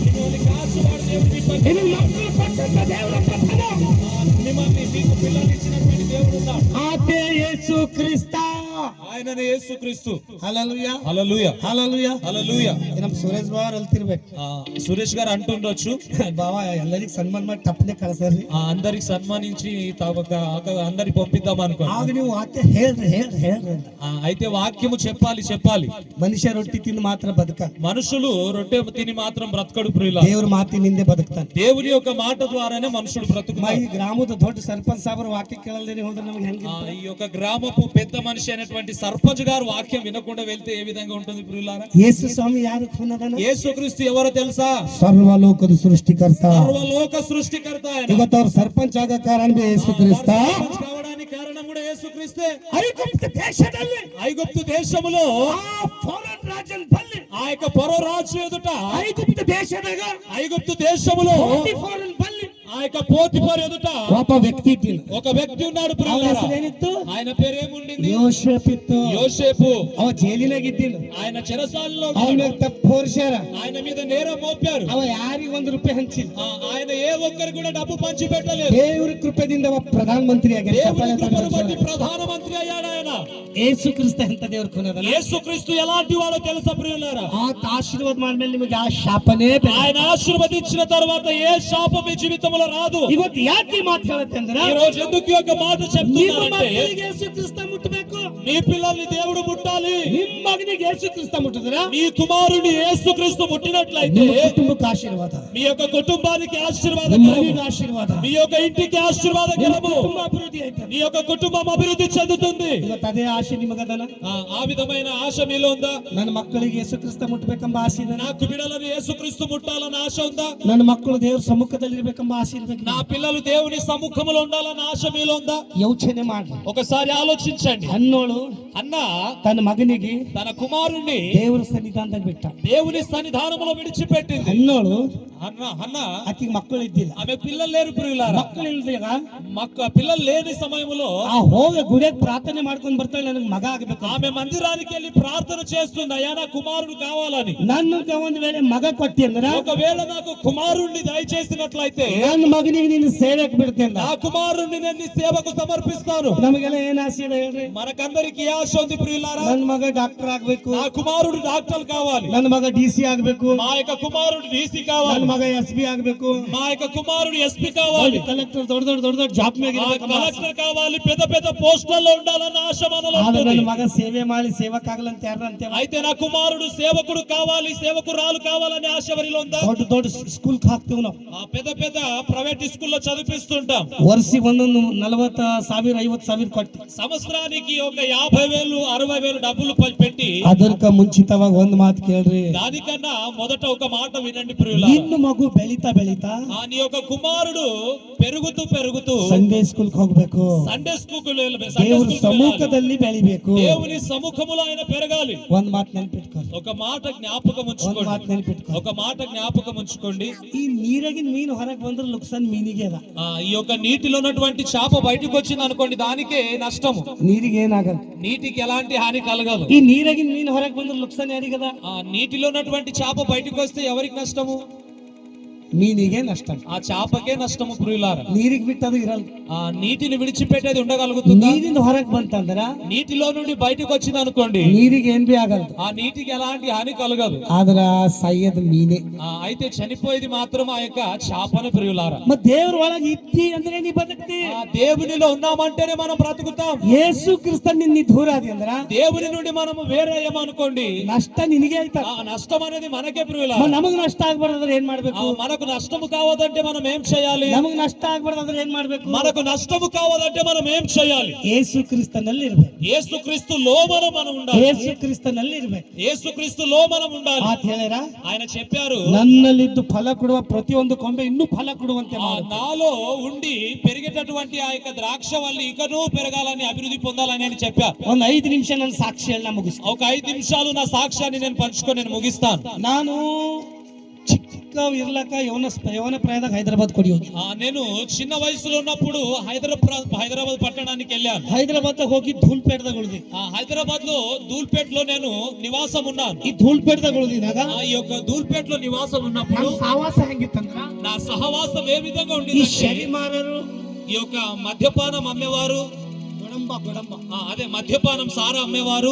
మిమ్మల్ని కాచువాడు దేవుడు మీ పక్కన. ನಿನ್ನ ಮಕ್ಕಳು ಕೊಟ್ಟಂತ ದೇವರ ಪಥನ, మిమ్మల్ని మీకు పిల్లల్ని ఇచ్చినటువంటి దేవుడు ఉన్నాడు. ಆತೇ ಯೇಸು ಕ್ರಿಸ್ತ. ఆయననే యేసుక్రీస్తు. హల్లెలూయా హల్లెలూయా హల్లెలూయా హల్లెలూయా. ನಮ್ಮ ಸುರೇಶ್ ಬಾವ ಅಲ್ತಿರ್ಬೇಕು. సురేష్ గారు అంటుండొచ్చు, ಬಾವ ಎಲ್ಲರಿಗೂ ಸನ್ಮಾನ ಮಾಡಿ ಟಪ್ಪನೆ ಕಳ್ಸರ್ರಿ. అందరికి సన్మానించి అందరికి పంపిద్దాం అనుకో. ಆಗ ನೀವು ವಾಕ್ಯ ಹೇಳ್ರಿ ಹೇಳ್ರಿ ಹೇಳ್ರಿ ಅಂತ. అయితే వాక్యము చెప్పాలి చెప్పాలి. ಮನುಷ್ಯ ರೊಟ್ಟಿ ತಿಂದು ಮಾತ್ರ ಬದುಕ, మనుషులు రొట్టె తిని మాత్రం బ్రతకడు ప్రియుల. ದೇವ್ರ ಮಾತಿನಿಂದ ಬದುಕ್ತಾನೆ. దేవుని యొక్క మాట ద్వారానే మనుషుడు బ్రతుకుతాడు. ಈ ಗ್ರಾಮದ ದೊಡ್ಡ ಸರ್ಪಂಚ್ ಸಾಬ್ರ ವಾಕ್ಯ ಕೇಳಲ್ದೇನೆ ಹೋದ್ರೆ ನಮ್ಗೆ ಹೆಂಗೆ? ఈ యొక్క గ్రామపు పెద్ద మనిషి అయినటువంటి సర్పంచ్ గారు వాక్యం వినకుండా వెళ్తే ఏ విధంగా ఉంటుంది ప్రియులారా? ಯೇಸು ಸ್ವಾಮಿ ಯಾರು ಖೂನದನ? యేసుక్రీస్తు ఎవరో తెలుసా? ಸರ್ವಲೋಕದ ಸೃಷ್ಟಿಕರ್ತ. సర్వలోక సృష్టికర్త ఆయన. ಇವತ್ತು ಅವ್ರ ಸರ್ಪಂಚ್ ಆಗ ಕಾರಣ ಯೇಸು ಕ್ರಿಸ್ತ. సర్పంచ్ కావడానికి కారణం కూడా యేసుక్రీస్తే. ಐಗುಪ್ತ ದೇಶದಲ್ಲಿ, ఐగుప్తు దేశములో ಫಾರನ್ ರಾಜನ್ ಬಲ್ಲಿ, ఆ యొక్క పరో రాజు ఎదుట, ಐಗುಪ್ತ ದೇಶದಾಗ, ఐగుప్తు దేశములో ಫಾರನ್ ಬಲ್ಲಿ ఆ యొక్క పోతిఫర్ ఎదుట ಒಬ್ಬ ವ್ಯಕ್ತಿ ಇದ್ದಿಲ್ಲ. ఒక వ్యక్తి ఉన్నాడు ಅವನ ప్రియులారా. ಹೆಸರೇನಿತ್ತು? ఆయన పేరేముండింది? ಯೋಸೇಫ್ ಇತ್ತು. యోసేపు. ಅವ ಜೈಲಿನಾಗ ಇದ್ದಿಲ್ಲ. ఆయన చెరసాలలో ಅವನ ಮೇಲೆ ತಪ್ಪು ಹೊರಿಸ್ಯಾರ. ఆయన మీద నేరం మోపారు. ಅವ ಯಾರಿಗ ₹1 ಹಂಚಿಲ್ಲ. ఆయన ఏ ఒక్కరు కూడా డబ్బు పంచి పెట్టలేదు. ದೇವ್ರ ಕೃಪೆದಿಂದ ಅವ ಪ್ರಧಾನ ಮಂತ್ರಿ దేవుని కృపను బట్టి ప్రధానమంత్రి అయ్యాడు ఆయన. ಯೇಸು ಕ್ರಿಸ್ತ ಎಂತ ದೇವ್ರ ಕೊನದಲ್ಲ. యేసుక్రీస్తు ఎలాంటి వాడో తెలుసా ప్రియులారా? ಆಶೀರ್ವಾದ ಮಾಡ್ಮೇಲೆ ನಿಮಗೆ ಆ ಶಾಪನೇ ಬೇಡ. ఆయన ఆశీర్వదించిన తర్వాత ఏ శాపం మీ జీవితంలో రాదు. ಇವತ್ತು ಯಾಕೆ ಈ ಮಾತು ಹೇಳುತ್ತೆ ಅಂದ್ರೆ, ఈ రోజు ఎందుకు ఈ యొక్క మాట చెప్తున్నానంటే, ಯೇಸು ಕ್ರಿಸ್ತ ಮುಟ್ಟಬೇಕು. మీ పిల్లల్ని దేవుడు ముట్టాలి. ನಿಮ್ಮ మగನಿಗೆ ಯೇಸು ಕ್ರಿಸ್ತ ಮುಟ್ಟಿದ್ರೆ మీ కుమారుని యేసుక్రీస్తు ముట్టినట్లయితే ಕುಟುಂಬಕ್ಕೆ ಆಶೀರ್ವಾದ, మీ యొక్క కుటుంబానికి ఆశీర్వాదం, ಮನೆಗೆ ಆಶೀರ್ವಾದ, మీ యొక్క ఇంటికి ఆశీర్వాదకరము, ಕುಟುಂಬ ಅಭಿವೃದ್ಧಿ ಆಯ್ತು. మీ యొక్క కుటుంబం అభివృద్ధి చెందుతుంది. ಇವತ್ತು ಅದೇ ಆಶೆ ನಿಮಗದನ. ఆ విధమైన ఆశ మీలో ఉందా? ನನ್ನ ಮಕ್ಕಳಿಗೆ ಯೇಸು ಕ್ರಿಸ್ತ ಮುಟ್ಟಬೇಕೆಂಬ ಆಸೆ ಇದೆ. నాకు బిడ్డలను యేసుక్రీస్తు ముట్టాలన్న ఆశ ఉందా? ನನ್ನ ಮಕ್ಕಳು ದೇವ್ರ ಸಮ್ಮುಖದಲ್ಲಿ ಇರಬೇಕೆಂಬ ಆಸೆ ಇರಬೇಕು. నా పిల్లలు దేవుని సముఖంలో ఉండాలన్న ఆశ మీలో ఉందా? ಯೋಚನೆ ಮಾಡಿ ఒకసారి ఆలోచించండి. ಅನ್ನೋಳು అన్న ತನ್ನ ಮಗನಿಗೆ తన కుమారుణ్ణి ದೇವರ ಸನ್ನಿಧಾನದಲ್ಲಿ ಬಿಟ್ಟ. దేవుని సన్నిధానంలో విడిచిపెట్టింది. ಅನ್ನೋಳು అన్న ಆಕೆಗೆ ಮಕ್ಕಳು ಇದ್ದಿಲ್ಲ. ఆమె పిల్లలు లేరు ప్రియులారా. ಮಕ್ಕಳು ಇಲ್ದಾಗ పిల్లలు లేని సమయంలో ಆ ಹೋಗಿ ಗುಡಿಯಾಗ ಪ್ರಾರ್ಥನೆ ಮಾಡ್ಕೊಂಡು ಬರ್ತಾಳೆ, ನನಗೆ ಮಗ ಆಗ್ಬೇಕು. ఆమె మందిరానికి వెళ్ళి ప్రార్థన చేస్తుంది, అయ్యా నా కుమారుడు కావాలని. ನನ್ನ ಒಂದ್ ವೇಳೆ ಮಗ ಕೊಟ್ಟಿ ಅಂದ್ರೆ, ఒకవేళ నాకు కుమారుణ్ణి దయచేసినట్లయితే ನನ್ನ ಮಗನಿಗೆ ನೀನು ಸೇವೆಗೆ ಬಿಡ್ತೇನೆ. నా కుమారుణ్ణి నేను నీ సేవకు సమర్పిస్తాను. ನಮಗೆಲ್ಲ ಏನ್ ಆಸೆ ಇದೆ ಹೇಳ್ರಿ? మనకందరికి ఆశ ఉంది ప్రియులారా. ನನ್ನ ಮಗ ಡಾಕ್ಟರ್ ಆಗ್ಬೇಕು, నా కుమారుడు డాక్టర్ కావాలి, ನನ್ನ మగ DC ಆಗ್ಬೇಕು, మా యొక్క కుమారుడు డీసీ కావాలి, ನನ್ನ ಮಗ SB ಆಗ್ಬೇಕು, మా యొక్క కుమారుడు ఎస్పీ కావాలి, ಕಲೆಕ್ಟರ್ ದೊಡ್ಡ ಜಾಬ್ ಮೇಲೆ కలెక్టర్ కావాలి, పెద్ద పెద్ద పోస్టుల్లో ఉండాలన్న ఆశ మనలో ಆದ್ರೆ ఉంటుంది. ನನ್ನ ಮಗ ಸೇವೆ ಮಾಡಿ ಸೇವಕ್ ಆಗಲಂತ ಯಾರು ಅಂತ అయితే నా కుమారుడు సేవకుడు కావాలి, సేవకురాలు కావాలనే ఆశ ఎవరిలో ఉందా? ದೊಡ್ಡ ಸ್ಕೂಲ್ ಹಾಕ್ತಿವಿ ನಾವು. పెద్ద పెద్ద ప్రైవేట్ స్కూల్లో చదివిస్తుంటాం. ವರ್ಷಿಗೆ ಒಂದೊಂದು 40,000 50,000 ಕೊಟ್ಟು సంవత్సరానికి ఒక 50,000 60,000 డబ్బులు పెట్టి, ಅದಕ್ಕ ಮುಂಚಿತವಾಗಿ ಒಂದ್ ಮಾತು ಕೇಳ್ರಿ. దానికన్నా మొదట ఒక మాట వినండి ప్రియులారా. ಇನ್ನು ಮಗು ಬೆಳಿತಾ నీ యొక్క కుమారుడు పెరుగుతూ పెరుగుతూ ಸಂಡೇ ಸ್ಕೂಲ್ ಹೋಗ್ಬೇಕು, సండే స్కూల్ ದೇವ್ರ ಸಮ್ಮುಖದಲ್ಲಿ ಬೆಳಿಬೇಕು. దేవుని సముఖములో ఆయన పెరగాలి. ಒಂದ್ ಮಾತು ನೆನ್ಪಿಟ್ಕೊಳ್ಳಿ, ఒక మాట జ్ఞాపకం ಒಂದ್ ఉంచుకోండి. ಮಾತು ನೆನ್ಪಿಟ್ಕೊಳ್ಳಿ. ఒక మాట జ్ఞాపకం ఉంచుకోండి. ಈ ನೀರಾಗಿನ ಮೀನು ಹೊರಗೆ ಬಂದ್ರೆ ಲುಕ್ಸಾನ್ ಮೀನಿಗೆ ಅದ. ఈ యొక్క నీటిలో ఉన్నటువంటి చేప బయటకు వచ్చింది అనుకోండి, దానికే నష్టము. ನೀರಿಗೆ ಏನಾಗಲ್ಲ. నీటికి ఎలాంటి హాని కలగదు. ಈ ನೀರಾಗಿನ ಮೀನು ಹೊರಗೆ ಬಂದ್ರೆ ಲುಕ್ಸಾನ್ ಯಾರಿಗದ? నీటిలో ఉన్నటువంటి చేప బయటకు వస్తే ఎవరికి నష్టము? ಮೀನಿಗೆ ನಷ್ಟ. ఆ చేపకే నష్టము ప్రియులారా. ನೀರಿಗೆ ಬಿಟ್ಟದು ಇರಲ್ಲ. నీటిని విడిచిపెట్టేది ఉండగలుగుతుందా? ನೀರಿಂದ ಹೊರಗೆ ಬಂತಂದ್ರ నీటిలో నుండి బయటకు వచ్చింది అనుకోండి, ನೀರಿಗೆ ಏನ್ ಬಿ ಆಗಲ್ಲ. ఆ నీటికి ఎలాంటి హాని కలగదు. ಆದ್ರ ಸಾಯ್ಯದ ಮೀನೆ. అయితే చనిపోయేది మాత్రం ఆ యొక్క చేపన ప్రియులారా. ಮತ್ ದೇವ್ರ ಒಳಗೆ ಇದ್ದಿ ಅಂದ್ರೆ ನೀ ಬದುಕ್ತಿ. దేవునిలో ఉన్నామంటేనే మనం బ్రతుకుతాం. ಯೇಸು ಕ್ರಿಸ್ತ ನಿನ್ನ ದೂರ ಆದಿ ಅಂದ್ರ దేవుని నుండి మనము వేరే అయ్యామనుకోండి, ನಷ್ಟ ನಿನಗೆ ಆಯ್ತಾ. ఆ నష్టం అనేది మనకే ప్రియులారా. ನಮಗ್ ನಷ್ಟ ಆಗ್ಬಾರ್ದ್ರೆ ಏನ್ ಮಾಡ್ಬೇಕು? మనకు నష్టము కావదంటే మనం ఏం చేయాలి? ನಮಗ್ ನಷ್ಟ ಆಗ್ಬಾರ್ದ್ರೆ ಏನ್ ಮಾಡ್ಬೇಕು? మనకు నష్టము కావదంటే మనం ఏం చేయాలి? ಯೇಸು ಕ್ರಿಸ್ತನಲ್ಲಿ ಇರ್ಬೇಕು. యేసుక్రీస్తులో మనం ఉండాలి. ಯೇಸು ಕ್ರಿಸ್ತನಲ್ಲಿ ಇರ್ಬೇಕು. యేసుక్రీస్తులో మనం ఉండాలి. ಮಾತು ಹೇಳ್ಯಾರ, ఆయన చెప్పారు, ನನ್ನಲ್ಲಿದ್ದು ಫಲ ಕೊಡುವ ಪ್ರತಿಯೊಂದು ಕೊಂಬೆ ಇನ್ನೂ ಫಲ ಕೊಡುವಂತೆ ಮಾಡು. నాలో ఉండి పెరిగేటటువంటి ఆ యొక్క ద్రాక్ష వల్లి ఇకనూ పెరగాలని, అభివృద్ధి పొందాలని అని చెప్పారు. ಒಂದ್ 5 ನಿಮಿಷ ನನ್ನ ಸಾಕ್ಷಿ ಹೇಳ ಮುಗಿಸ್ತೀನಿ. ఒక 5 నిమిషాలు నా సాక్ష్యాన్ని నేను పంచుకొని నేను ముగిస్తాను. ನಾನು ಚಿಕ್ಕ ಇರ್ಲಕ್ಕ ಯವನ ಪ್ರಾಯದಾಗ ಹೈದರಾಬಾದ್ ಕೊಡಿ ಹೋಗಿ. నేను చిన్న వయసులో ఉన్నప్పుడు హైదరాబాద్ పట్టణానికి వెళ్ళాను. ಹೈದರಾಬಾದ್ ಹೋಗಿ ಧೂಲ್ಪೇಟದಾಗ ಉಳಿದಿ. హైదరాబాద్ లో ధూల్పేట్ లో నేను నివాసం ఉన్నాను. ಈ ಧೂಲ್ಪೇಟದಾಗ ಉಳಿದಿದಾಗ ఈ యొక్క ధూల్పేట్ లో నివాసం ఉన్నప్పుడు ಸಹವಾಸ ಹೆಂಗಿತ್ತಂದ್ರ, నా సహవాసం ఏ విధంగా ಈ ఉండేది? ಶರಿ ಮಾರರು, ఈ యొక్క మద్యపానం అమ్మేవారు, గొడంబ అదే మద్యపానం సారా అమ్మేవారు,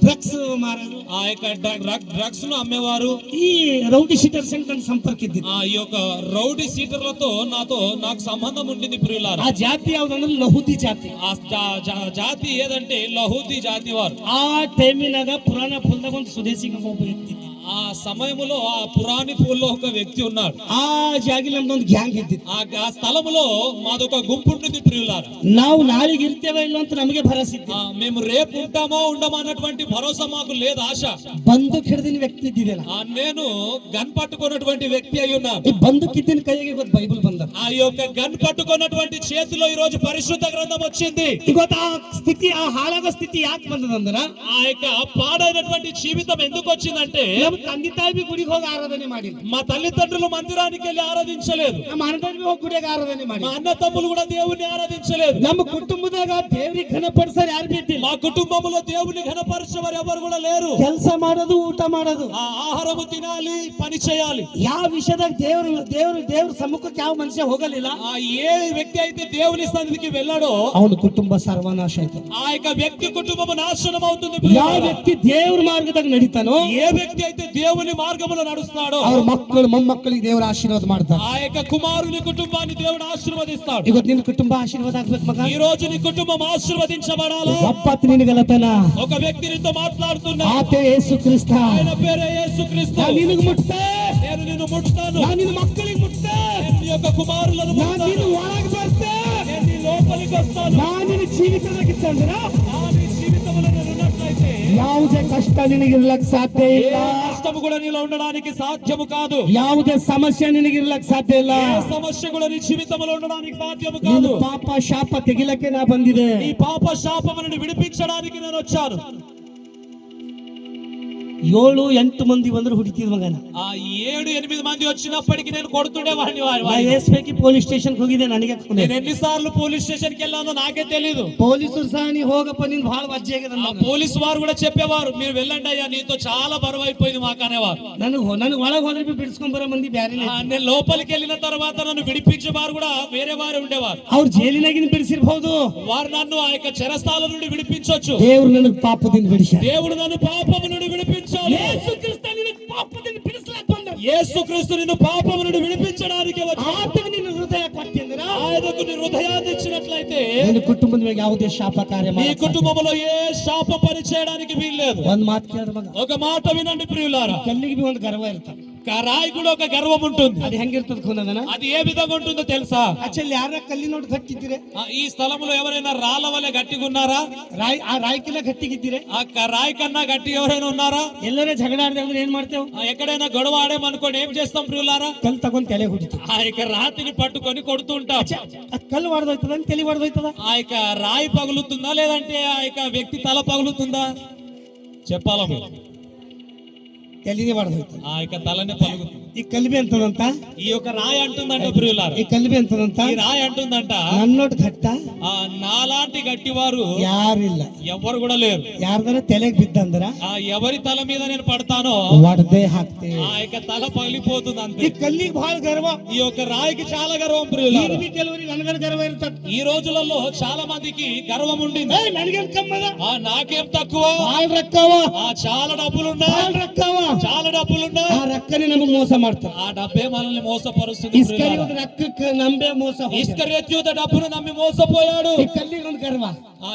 ಡ್ರಗ್ಸ್ ಮಾರೋರು, ఆ యొక్క డ్రగ్స్ ను అమ్మేవారు, ಈ ರೌಡಿ ಶೀಟರ್ಸ್ ನನ್ನ ಸಂಪರ್ಕ ಇದ್ದಿದ್ದು. ఈ యొక్క రౌడీ సీటర్లతో నాకు సంబంధం ఉండింది ప్రియులారా. ಆ ಜಾತಿ ಯಾವ್ದಂದ್ರೆ ಲಹುದಿ ಜಾತಿ. ఆ జాతి ఏదంటే లహూది జాతి వారు. ಆ ಟೈಮಿನಾಗ ಪುರಾಣ ಫುಲ್ದಾಗ ಒಂದು ಸ್ವದೇಶಿ ಒಬ್ಬ ಇರ್ತಿದ್ದ. ఆ సమయంలో ఆ పురాణి పూల్లో ఒక వ్యక్తి ఉన్నాడు. ಆ ಜಾಗಿ ನಮ್ದೊಂದು ಗ್ಯಾಂಗ್ ಇದ್ದಿತ್ತು. ఆ స్థలములో మాదొక గుంపు ఉంటుంది ప్రియులారా. ನಾವು ನಾಳೆಗೆ ಇರ್ತೇವೆ ಇಲ್ಲ ಅಂತ ನಮಗೆ ಭರವಸೆ ಇತ್ತು. మేము రేపు ఉంటామో ఉండమో అన్నటువంటి భరోసా మాకు లేదు, ఆశ. ಬಂದೂಕ್ ಹಿಡಿದಿನ ವ್ಯಕ್ತಿ ಇದ್ದಿದ್ದಲ್ಲ, నేను గన్ పట్టుకున్నటువంటి వ్యక్తి అయి ఉన్నాను. ಈ ಬಂದೂಕ್ ಇದ್ದಿನ ಕೈಗೆ ಇವತ್ತು ಬೈಬಲ್ ಬಂದ. ఆ యొక్క గన్ పట్టుకున్నటువంటి చేతిలో ఈ రోజు పరిశుద్ధ గ్రంథం వచ్చింది. ಇವತ್ತು ಆ ಸ್ಥಿತಿ, ಆ ಹಾಳಾಗೋ ಸ್ಥಿತಿ ಯಾಕೆ ಬಂದದಂದ್ರ, ఆ యొక్క పాడైనటువంటి జీవితం ఎందుకు వచ్చిందంటే ನಮ್ಮ ತಂದೆ ತಾಯಿ ಗುಡಿಗೆ ಹೋಗಿ ಆರಾಧನೆ ಮಾಡಿಲ್ಲ, మా తల్లిదండ్రులు మందిరానికి వెళ్ళి ఆరాధించలేదు, ನಮ್ಮ ಅಣ್ಣ ತಂದೆ ಹೋಗಿ ಗುಡಿಗೆ ಆರಾಧನೆ ಮಾಡಿ, మా అన్న తమ్ములు కూడా దేవుని ఆరాధించలేదు, ನಮ್ಮ ಕುಟುಂಬದಾಗ ದೇವ್ರಿಗೆ ಘನಪಡಿಸೋರು ಯಾರು ಬಿಟ್ಟಿಲ್ಲ, మా కుటుంబంలో దేవుని ఘనపరిచేవారు ఎవరు కూడా లేరు. ಕೆಲಸ ಮಾಡೋದು, ಊಟ ಮಾಡೋದು, ఆ ఆహారము తినాలి, పని చేయాలి. ಯಾವ ವಿಷಯದಾಗ ದೇವ್ರ ಸಮ್ಮುಖಕ್ಕೆ ಯಾವ ಮನುಷ್ಯ ಹೋಗಲಿಲ್ಲ, ఆ ఏ వ్యక్తి అయితే దేవుని సన్నిధికి వెళ్ళాడో ಅವನ ಕುಟುಂಬ ಸರ್ವನಾಶ ಆಯ್ತು. ఆ యొక్క వ్యక్తి కుటుంబం నాశనం అవుతుంది. ಯಾವ వ్యక్ತಿ ದೇವ್ರ ಮಾರ್ಗದಾಗ ನಡೀತಾನೋ, ఏ వ్యక్తి అయితే దేవుని మార్గములో నడుస్తాడో ಅವ್ರ ಮಕ್ಕಳು ಮೊಮ್ಮಕ್ಕಳಿಗೆ ದೇವರ ಆಶೀರ್ವಾದ ಮಾಡ್ತಾರೆ. ఆ యొక్క కుమారుని కుటుంబాన్ని దేవుడు ఆశీర్వదిస్తాడు. ಇವತ್ತು ನಿನ್ನ ಕುಟುಂಬ ಆಶೀರ್ವಾದ ಆಗ್ಬೇಕು ಮಗ. ఈ రోజు నీ కుటుంబం ఆశీర్వదించబడాలా? ಒಪ್ಪತ್ತು ನಿನಗಲತನ ఒక వ్యక్తి నీతో మాట్లాడుతున్నా, ಆತೆ ಯೇಸು ಕ್ರಿಸ್ತ. ఆయన పేరే యేసుక్రీస్తు. ನಾನು ನಿನಗೆ ಮುಟ್ತೆ, నేను నిన్ను ముట్టుతాను, ನಾನು ನಿನ್ನ ಮಕ್ಕಳಿಗೆ ಮುಟ್ತೆ, నేను నీ యొక్క కుమారులను ನಾನು ముట్టుతాను, ನಿನ್ನ ಒಳಗೆ ಬರ್ತೆ, నేను నీ లోపలికి వస్తాను. ನಾನು ನಿನ್ನ ಜೀವಿತದಾಗಿತ್ತಂದ್ರ నా నీ జీవితంలో నేను ఉన్నట్లయితే ಯಾವುದೇ ಕಷ್ಟ ನಿನಗಿರ್ಲಕ್ ಸಾಧ್ಯ ఏ ಇಲ್ಲ, కష్టము కూడా నీలో ఉండడానికి సాధ్యము కాదు, ಯಾವುದೇ ಸಮಸ್ಯೆ ನಿನಗಿರ್ಲಕ್ ಸಾಧ್ಯ ಇಲ್ಲ. ఏ సమస్య కూడా నీ జీవితంలో ఉండడానికి సాధ్యము ನಿನ್ನ కాదు. ಪಾಪ ಶಾಪ ತೆಗಿಲಕ್ಕೆ ನಾ ಬಂದಿದೆ. ఈ పాప శాపమును విడిపించడానికి నేను వచ్చాను. 7-8 ಮಂದಿ ಬಂದ್ರು ಹುಡುಕಿದ ಮಗನ. ఆ 7-8 మంది వచ్చినప్పటికీ నేను కొడుతుండే వాడిని. ಎಸ್ಪಿ ಪೊಲೀಸ್ ಸ್ಟೇಷನ್ ಹೋಗಿದೆ, ನನಗೆ నేను ఎన్నిసార్లు పోలీస్ స్టేషన్ కి వెళ్ళానో నాకే తెలీదు. ಪೊಲೀಸರು ಸಹ ನೀ ಹೋಗಪ್ಪ, ನೀನ್ ಬಹಳ ವಜ್ಜೆ ಆಗಿದೆ. ఆ పోలీసు వారు కూడా చెప్పేవారు, మీరు వెళ్ళండి అయ్యా, నీతో చాలా బరువు అయిపోయింది మాకు అనేవారు. ನನಗೆ ಒಳಗೆ ಹೋದ್ರೆ ಬಿಡಿಸ್ಕೊಂಡ್ ಬರೋ ಮಂದಿ ಬ್ಯಾರೆ. నేను లోపలికి వెళ్ళిన తర్వాత నన్ను విడిపించే వారు కూడా వేరే వారు ఉండేవారు. ಅವ್ರು ಜೈಲಿನಾಗಿನ ಬಿಡಿಸಿರ್ಬಹುದು, వారు నన్ను ఆ యొక్క చెరస్థాల నుండి విడిపించవచ్చు. ದೇವ್ರು ನನಗೆ ಪಾಪದಿಂದ ಬಿಡಿಸ್ಯಾರ. దేవుడు నన్ను పాపము నుండి విడిపించాలి. ಯೇಸುಕ್ರಿಸ್ತ ನಿನಗೆ ಪಾಪದಿಂದ ಬಿಡಿಸ್ಲಾಕ ಬಂದ. యేసుక్రీస్తు నిన్ను పాపము నుండి విడిపించడానికి వచ్చాడు. ಆತನಿಗೆ ನಿನ್ನ ಹೃದಯ ಕೊಟ್ಟಿಂದ್ರ, ఆయనకు నీ హృదయాన్ని ఇచ్చినట్లయితే ನಿನ್ನ ಕುಟುಂಬದ ಮೇಲೆ ಯಾವುದೇ ಶಾಪ ಕಾರ್ಯ నీ కుటుంబంలో ఏ శాప పని చేయడానికి వీల్లేదు. ಒಂದ್ ಮಾತು ಕೇಳ್ರ ಮಗ, ఒక మాట వినండి ప్రియులారా, ಕಲ್ಲಿಗೆ ಬಿ ಒಂದು ಗರ್ವ ಇರ್ತದೆ. రాయి కూడా ఒక గర్వం ఉంటుంది. ಅದು ಹೆಂಗಿರ್ತದ ಖುನದನ, అది ఏ విధంగా ఉంటుందో తెలుసా? ಆಕ್ಚುಲಿ ಯಾರ ಕಲ್ಲಿನೋട് ಗಟ್ಟಿದ್ದೀರೆ, ఈ స్థలంలో ఎవరైనా రాళ్ళ వల్లే గట్టిగా ఉన్నారా? ಆ ರಾಯ್ಕಿಲ್ಲ ಗಟ್ಟಿಗಿದ್ದೀರೆ. ఆ రాయి కన్నా గట్టి ఎవరైనా ఉన్నారా? ಎಲ್ಲರೇ ಜಗಳ ಆಡದೆ ಅಂದ್ರೆ ಏನ್ ಮಾಡ್ತೇವೆ? ఎక్కడైనా గొడవ ఆడేమనుకోండి, ఏం చేస్తాం ప్రియులారా? ಕಲ್ ತಗೊಂಡ್ ತಲೆ ಹೊಡಿತೀವಿ. ఆ యొక్క రాతిని పట్టుకొని కొడుతుంటాం. కళ్ళు వాడదవుతుందా, తಲೆ వాడదవుతుందా? ఆ యొక్క రాయి పగులుతుందా లేదంటే ఆ యొక్క వ్యక్తి తల పగులుతుందా? చెప్పాలా మీరు? ತಲೆನೇ ವಾಡದవుతుంది. ఆ యొక్క తలనే పలుగుతుంది. ಈ ಕಲ್ಬಿ ಅಂತದಂತ, ఈ యొక్క రాయి అంటుందంట ప్రియులారా, ಈ కల్బి ಅಂತದಂತ, ఈ రాయి అంటుందంట, ನನ್ನೋಟ್ ಘಟ್ಟ ఆ నాలాంటి గట్టి వారు ಯಾರಿಲ್ಲ. ఎవరు కూడా లేరు. ಯಾರ್ದಾರ ತಲೆಗ್ ಬಿದ್ದಂದ್ರ ఆ ఎవరి తల మీద నేను పడతానో ಒಡದೆ ಹಾಕ್ತೆ. ఆ యొక్క తల పగిలిపోతుంది అంతే. ಈ కಲ್ಲಿಗೆ ಬಹಳ ಗರ್ವ. ఈ యొక్క రాయికి చాలా గర్వం ప్రియులారా. ಕೆಲವರಿಗೆ ನನಗನ ಗರ್ವ ಇರ್ತದೆ. ఈ రోజులలో చాలా మందికి గర్వం ఉండింది. ನನಗೇನ್ ಕಮ್ಮದ, నాకేం తక్కువ, ಬಾಳ್ ರಕ್ಕವ, చాలా డబ్బులున్నా, ಬಾಳ್ ರಕ್ಕವ, చాలా డబ్బులున్నా, ಆ ರಕ್ಕನೆ ನಮಗ್ ಮೋಸ ಮಾಡ್ತಾರೆ. ఆ డబ్బే మనల్ని మోసపరుస్తుంది. ಇಸ್ಕರಿಯೋದ್ ರಕ್ಕಕ್ಕೆ ನಂಬೆ ಮೋಸ ಹೋಗ್ಯಾರ. ఇస్కరియోతు డబ్బును నమ్మి మోసపోయాడు. ಈ ಕಲ್ಲಿಗೆ ಒಂದು ಗರ್ವ,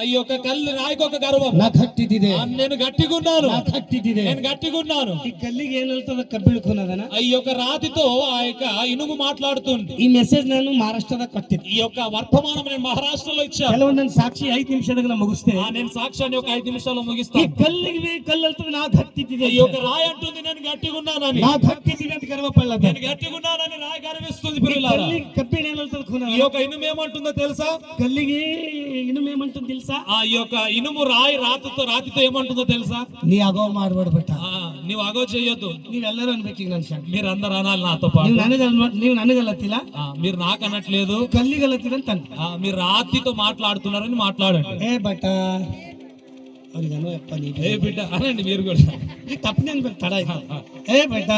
ఈ యొక్క కళ్ళు రాయికి ఒక గర్వం, ನಾ ಗಟ್ಟಿದ್ದಿದೆ, నేను గట్టిగా ఉన్నాను, ನಾ ಗಟ್ಟಿದ್ದಿದೆ. నేను గట్టిగా ఉన్నాను. ಈ ಕಲ್ಲಿಗೆ ಏನ್ ಹೇಳ್ತದ, ಕಬ್ಬಿಳ್ಕೊನದನ. ఈ యొక్క రాతితో ఆ యొక్క ఇనుము మాట్లాడుతుంది. ಈ ಮೆಸೇಜ್ ನಾನು ಮಹಾರಾಷ್ಟ್ರದಾಗ ಕೊಟ್ಟಿದ್ದೆ. ఈ యొక్క వర్తమానం నేను మహారాష్ట్రలో ఇచ్చాను. ಕೆಲವೊಂದು ನನ್ನ ಸಾಕ್ಷಿ 5 ನಿಮಿಷದಾಗ ನಾ ಮುಗಿಸ್ತೇನೆ. నేను సాక్ష్యాన్ని ఒక 5 నిమిషాల్లో ಈ ముగిస్తాను. ಕಲ್ಲಿಗೆ ಕಲ್ಲು ಹೇಳ್ತದೆ, ನಾ ಗಟ್ಟಿದ್ದಿದೆ. ఈ యొక్క రాయి అంటుంది నేను గట్టిగా ఉన్నానని, ನಾ ಗಟ್ಟಿದ್ದಿದೆ ಅಂತ ಗರ್ವ ಪಳ್ಳದ. నేను గట్టిగా ఉన్నానని రాయి గర్విస్తుంది ప్రియులారా. కబ్బిణ ఏం ಹೇಳ್ತದ ಖುನ, ఈ యొక్క ఇనుము ఏమంటుందో తెలుసా? కల్లిಗೆ ఇనుము ఏమంటుంది తెలుసా? ఆ యొక్క ఇనుము రాతితో ఏమంటుందో తెలుసా? ನೀ ಅಗೋ ಮಾಡ್ಬೇಡ ಬಟ್ಟ, నీవు అగో చెయ్యొద్దు. ನೀವೆಲ್ಲರೂ ಅನ್ಬೇಕೀಗ ನನ್ನ ಶಾಂತಿ. మీరు అందరు అనాలి నాతో పాటు. ನೀವು ನನಗಲ್ಲತ್ತಿಲ್ಲ, మీరు నాకు అనట్లేదు, ಕಲ್ಲಿಗಲ್ಲತ್ತಿಲ್ಲ ಅಂತ ಅನ್ಕೊ. మీరు రాతితో మాట్లాడుతున్నారని మాట్లాడండి. ಏ ಬಟ್ಟ ಅವ್ರಿಗನು ಯಪ್ಪ ನೀ ఏ బిడ్డ అనండి మీరు కూడా. ಈ ತಪ್ಪನೆ ಅನ್ಬೇಕು, ತಡ ಆಯ್ತು. ಏ ಬಟ್ಟ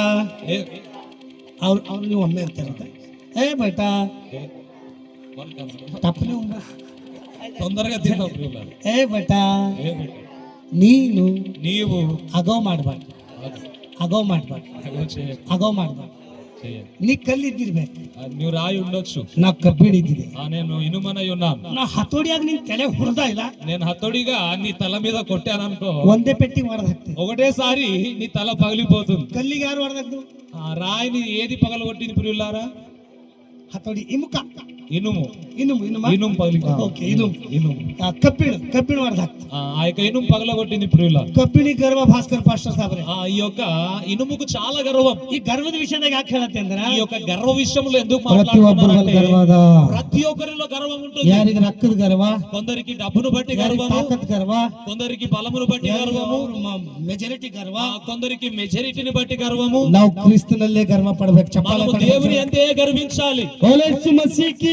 ಅವ್ರು ನೀವು ಒಮ್ಮೆ ಅಂತಾರಂತ. ಏ ಬಟ್ಟ ತಪ್ಪನೆ తొందరగా తిన్నావు ప్రియులారా. ఏ బట ఏ బిడ్డ, ನೀನು నీవు ಅಗೋ ಮಾಡ್ಬಾರ್ದು, ಅಗೋ ಮಾಡ್ಬಾರ್ದು, అగో చేయకు, ಅಗೋ ಮಾಡ್ಬಾರ್ದು. చేయకు. ನೀ ಕಲ್ಲಿದ್ದಿರ್ಬೇಕು, నువ్వు రాయి ఉండొచ్చు, ನಾ ಕಬ್ಬಿಣಿದ್ದಿದೆ. నేను ఇనుమనై ఉన్నాను. ನಾ ಹತೋಡಿಯಾಗ ನಿನ್ ತಲೆ ಹುಡ್ದ ಇಲ್ಲ, నేను హతోడిగా నీ తల మీద కొట్టాననుకో, ಒಂದೇ ಪೆಟ್ಟಿ ಹೊಡೆದ್ ಹಾಕ್ತೀನಿ. ఒకటేసారి నీ తల పగిలిపోతుంది. ಕಲ್ಲಿಗೆ ಯಾರು ಹೊಡೆದದ್ದು? ఆ రాయిని ఏది పగలగొట్టింది ప్రియులారా? ಹತೋಡಿ ಇಮುಕ, ఇనుము. ಇನುಮು ಇನುಮ ఇనుము పగిలిపోతుంది. ಓಕೆ ಇನುಮು. ఇనుము. ಕಬ್ಬಿಣ ಹೊಡೆದ್ ಹಾಕ್ತೀನಿ. ఆ యొక్క ఇనుము పగలగొట్టింది ప్రియులారా. ಕಬ್ಬಿಣಿ ಗರ್ವ ಭಾಸ್ಕರ್ ಪಾಸ್ಟರ್ ಸಾಬ್ರೆ. ఈ యొక్క ఇనుముకు చాలా గర్వం. ಈ ಗರ್ವದ ವಿಷಯದಾಗ ಯಾಕೆ ಹೇಳತ್ತೆ ಅಂದ್ರ, ఈ యొక్క గర్వ విషయంలో ఎందుకు ప్రతి ఒక్కరి మాట్లాడుతున్నారంటే, గర్వದ ప్రతి ఒక్కరిలో గర్వం ఉంటుంది. ಯಾರಿಗೆ ರೊಕ್ಕದ ಗರ್ವ, కొందరికి డబ్బును బట్టి ಯಾರಿಗೆ గర్వము, ತಾಕತ್ ಗರ್ವ, కొందరికి బలమును బట్టి గర్వము, ಮೆಜಾರಿಟಿ ಗರ್ವ. కొందరికి మెజారిటీని బట్టి గర్వము. ನಾವು ಕ್ರಿಸ್ತನಲ್ಲೇ ಗರ್ವ ಪಡ್ಬೇಕು. ಚಪ್ಪಾಳೆ మనము దేవుని అంతే గర్వించాలి. ಮಸೀಕಿ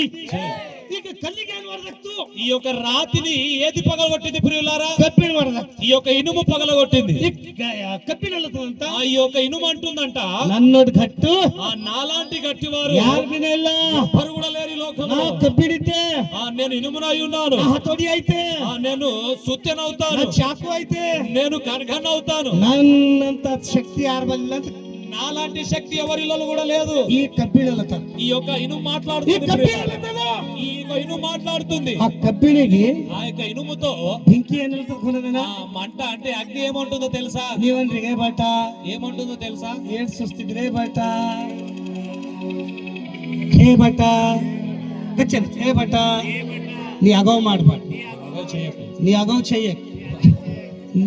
ಈಗ ಕಲ್ಲಿಗೆ ಏನ್ ಹೊಡೆದತ್ತು? ఈ యొక్క రాతిని ఏది పగలగొట్టింది ప్రియులారా? ಕಬ್ಬಿಣ ಹೊಡೆದತ್ತು. ఈ యొక్క ఇనుము పగలగొట్టింది. ಕಬ್ಬಿಣ ಅಂತ ఆ ఈ యొక్క ఇనుము అంటుందంట, ನನ್ನೋಡ್ ಗಟ್ಟು ఆ నాలాంటి గట్టివారు ಯಾರಿಗಿನ ಇಲ್ಲ, ఎవ్వరు కూడా లేరు ఈ లోకంలో. ನಾವು ಕಬ್ಬಿಣಿದ್ದೆ, నేను ఇనుమునై ఉన్నాను. ನಾ ಹತೋಡಿ ಐತೆ, నేను సుత్తెనవుతాను, ನಾ ಚಾಕು ಐತೆ, నేను కనకన్నవుతాను. ನನ್ನಂತ ಶಕ್ತಿ ಯಾರ ಬಲ್ಲ ಅಂತ నాలాంటి శక్తి ఎవరిలో కూడా లేదు. ಈ ಕಬ್ಬಿಣ ఈ యొక్క ఇనుము ಈ మాట్లాడుతుంది. ಕಬ್ಬಿಣ ఈ యొక్క ఇనుము మాట్లాడుతుంది. ಆ ಕಬ್ಬಿಣಿಗೆ ఆ యొక్క ఇనుముతో ಬೆಂಕಿ ಏನಿರ್ತದ ఆ మంట అంటే అగ్ని ఏముంటుందో తెలుసా? ನೀವನ್ರಿಗೆ ಬಟ ఏముంటుందో తెలుసా? ಏನ್ ಸುಸ್ತಿದ್ರೆ ಬಟ ಏ ಬಟ ಗಚ್ಚನ್ ಏ ಬಟ ನೀ ಅಗವ್ ಮಾಡ್ಬಾರ್ದು, అగో చేయకు. ನೀ ಅಗವ್ చెయ్యಕ್.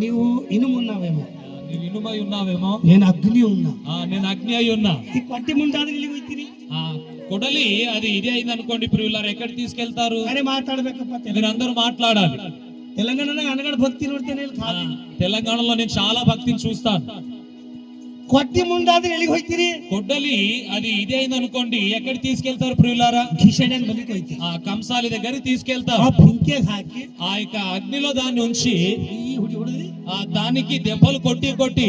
ನೀವು ఇనుమున్నావేమో, నీవు ఇనుమై ఉన్నావేమో, నేను అగ్ని ఉన్నా. నేను అగ్ని అయి ఉన్నా. ಈ ಕೊಟ್ಟಿ ಮುಂದಾದ ಇಲ್ಲಿಗೆ ಹೋಗ್ತೀನಿ. ఆ కొడలి అది ఇదే అయింది అనుకోండి ప్రియులారా, ఎక్కడ తీసుకెళ్తారు? ಅರೆ ಮಾತಾಡ್ಬೇಕಪ್ಪ. మీరందరూ మాట్లాడాలి. ತೆಲಂಗಾಣದಾಗ ಅನಗಡ ಭಕ್ತಿ ನೋಡ್ತೇನೆ ಇಲ್ಲಿ ఆ, ಖಾಲಿ. తెలంగాణలో నేను చాలా భక్తిని చూస్తాను. ಕೊಟ್ಟಿ ಮುಂದಾದ್ರೆ ಎಲ್ಲಿಗೆ ಹೋಗ್ತೀರಿ? కొడ్డలి అది ఇదే అయింది అనుకోండి, ఎక్కడ తీసుకెళ్తారు ప్రియులారా? ಕಿಶನ್ಯಾಗ ಬಲಿಗೆ ಹೋಗ್ತೀರಿ. ఆ కంసాలి దగ్గరికి ಆ తీసుకెళ్తారు. ಬೆಂಕಿಯಾಗ ಹಾಕಿ ఆ యొక్క అగ్నిలో దాన్ని ఉంచి ಈ ಹುಡಿ ಹೊಡೆದ್ರಿ దానికి దెబ్బలు కొట్టి కొట్టి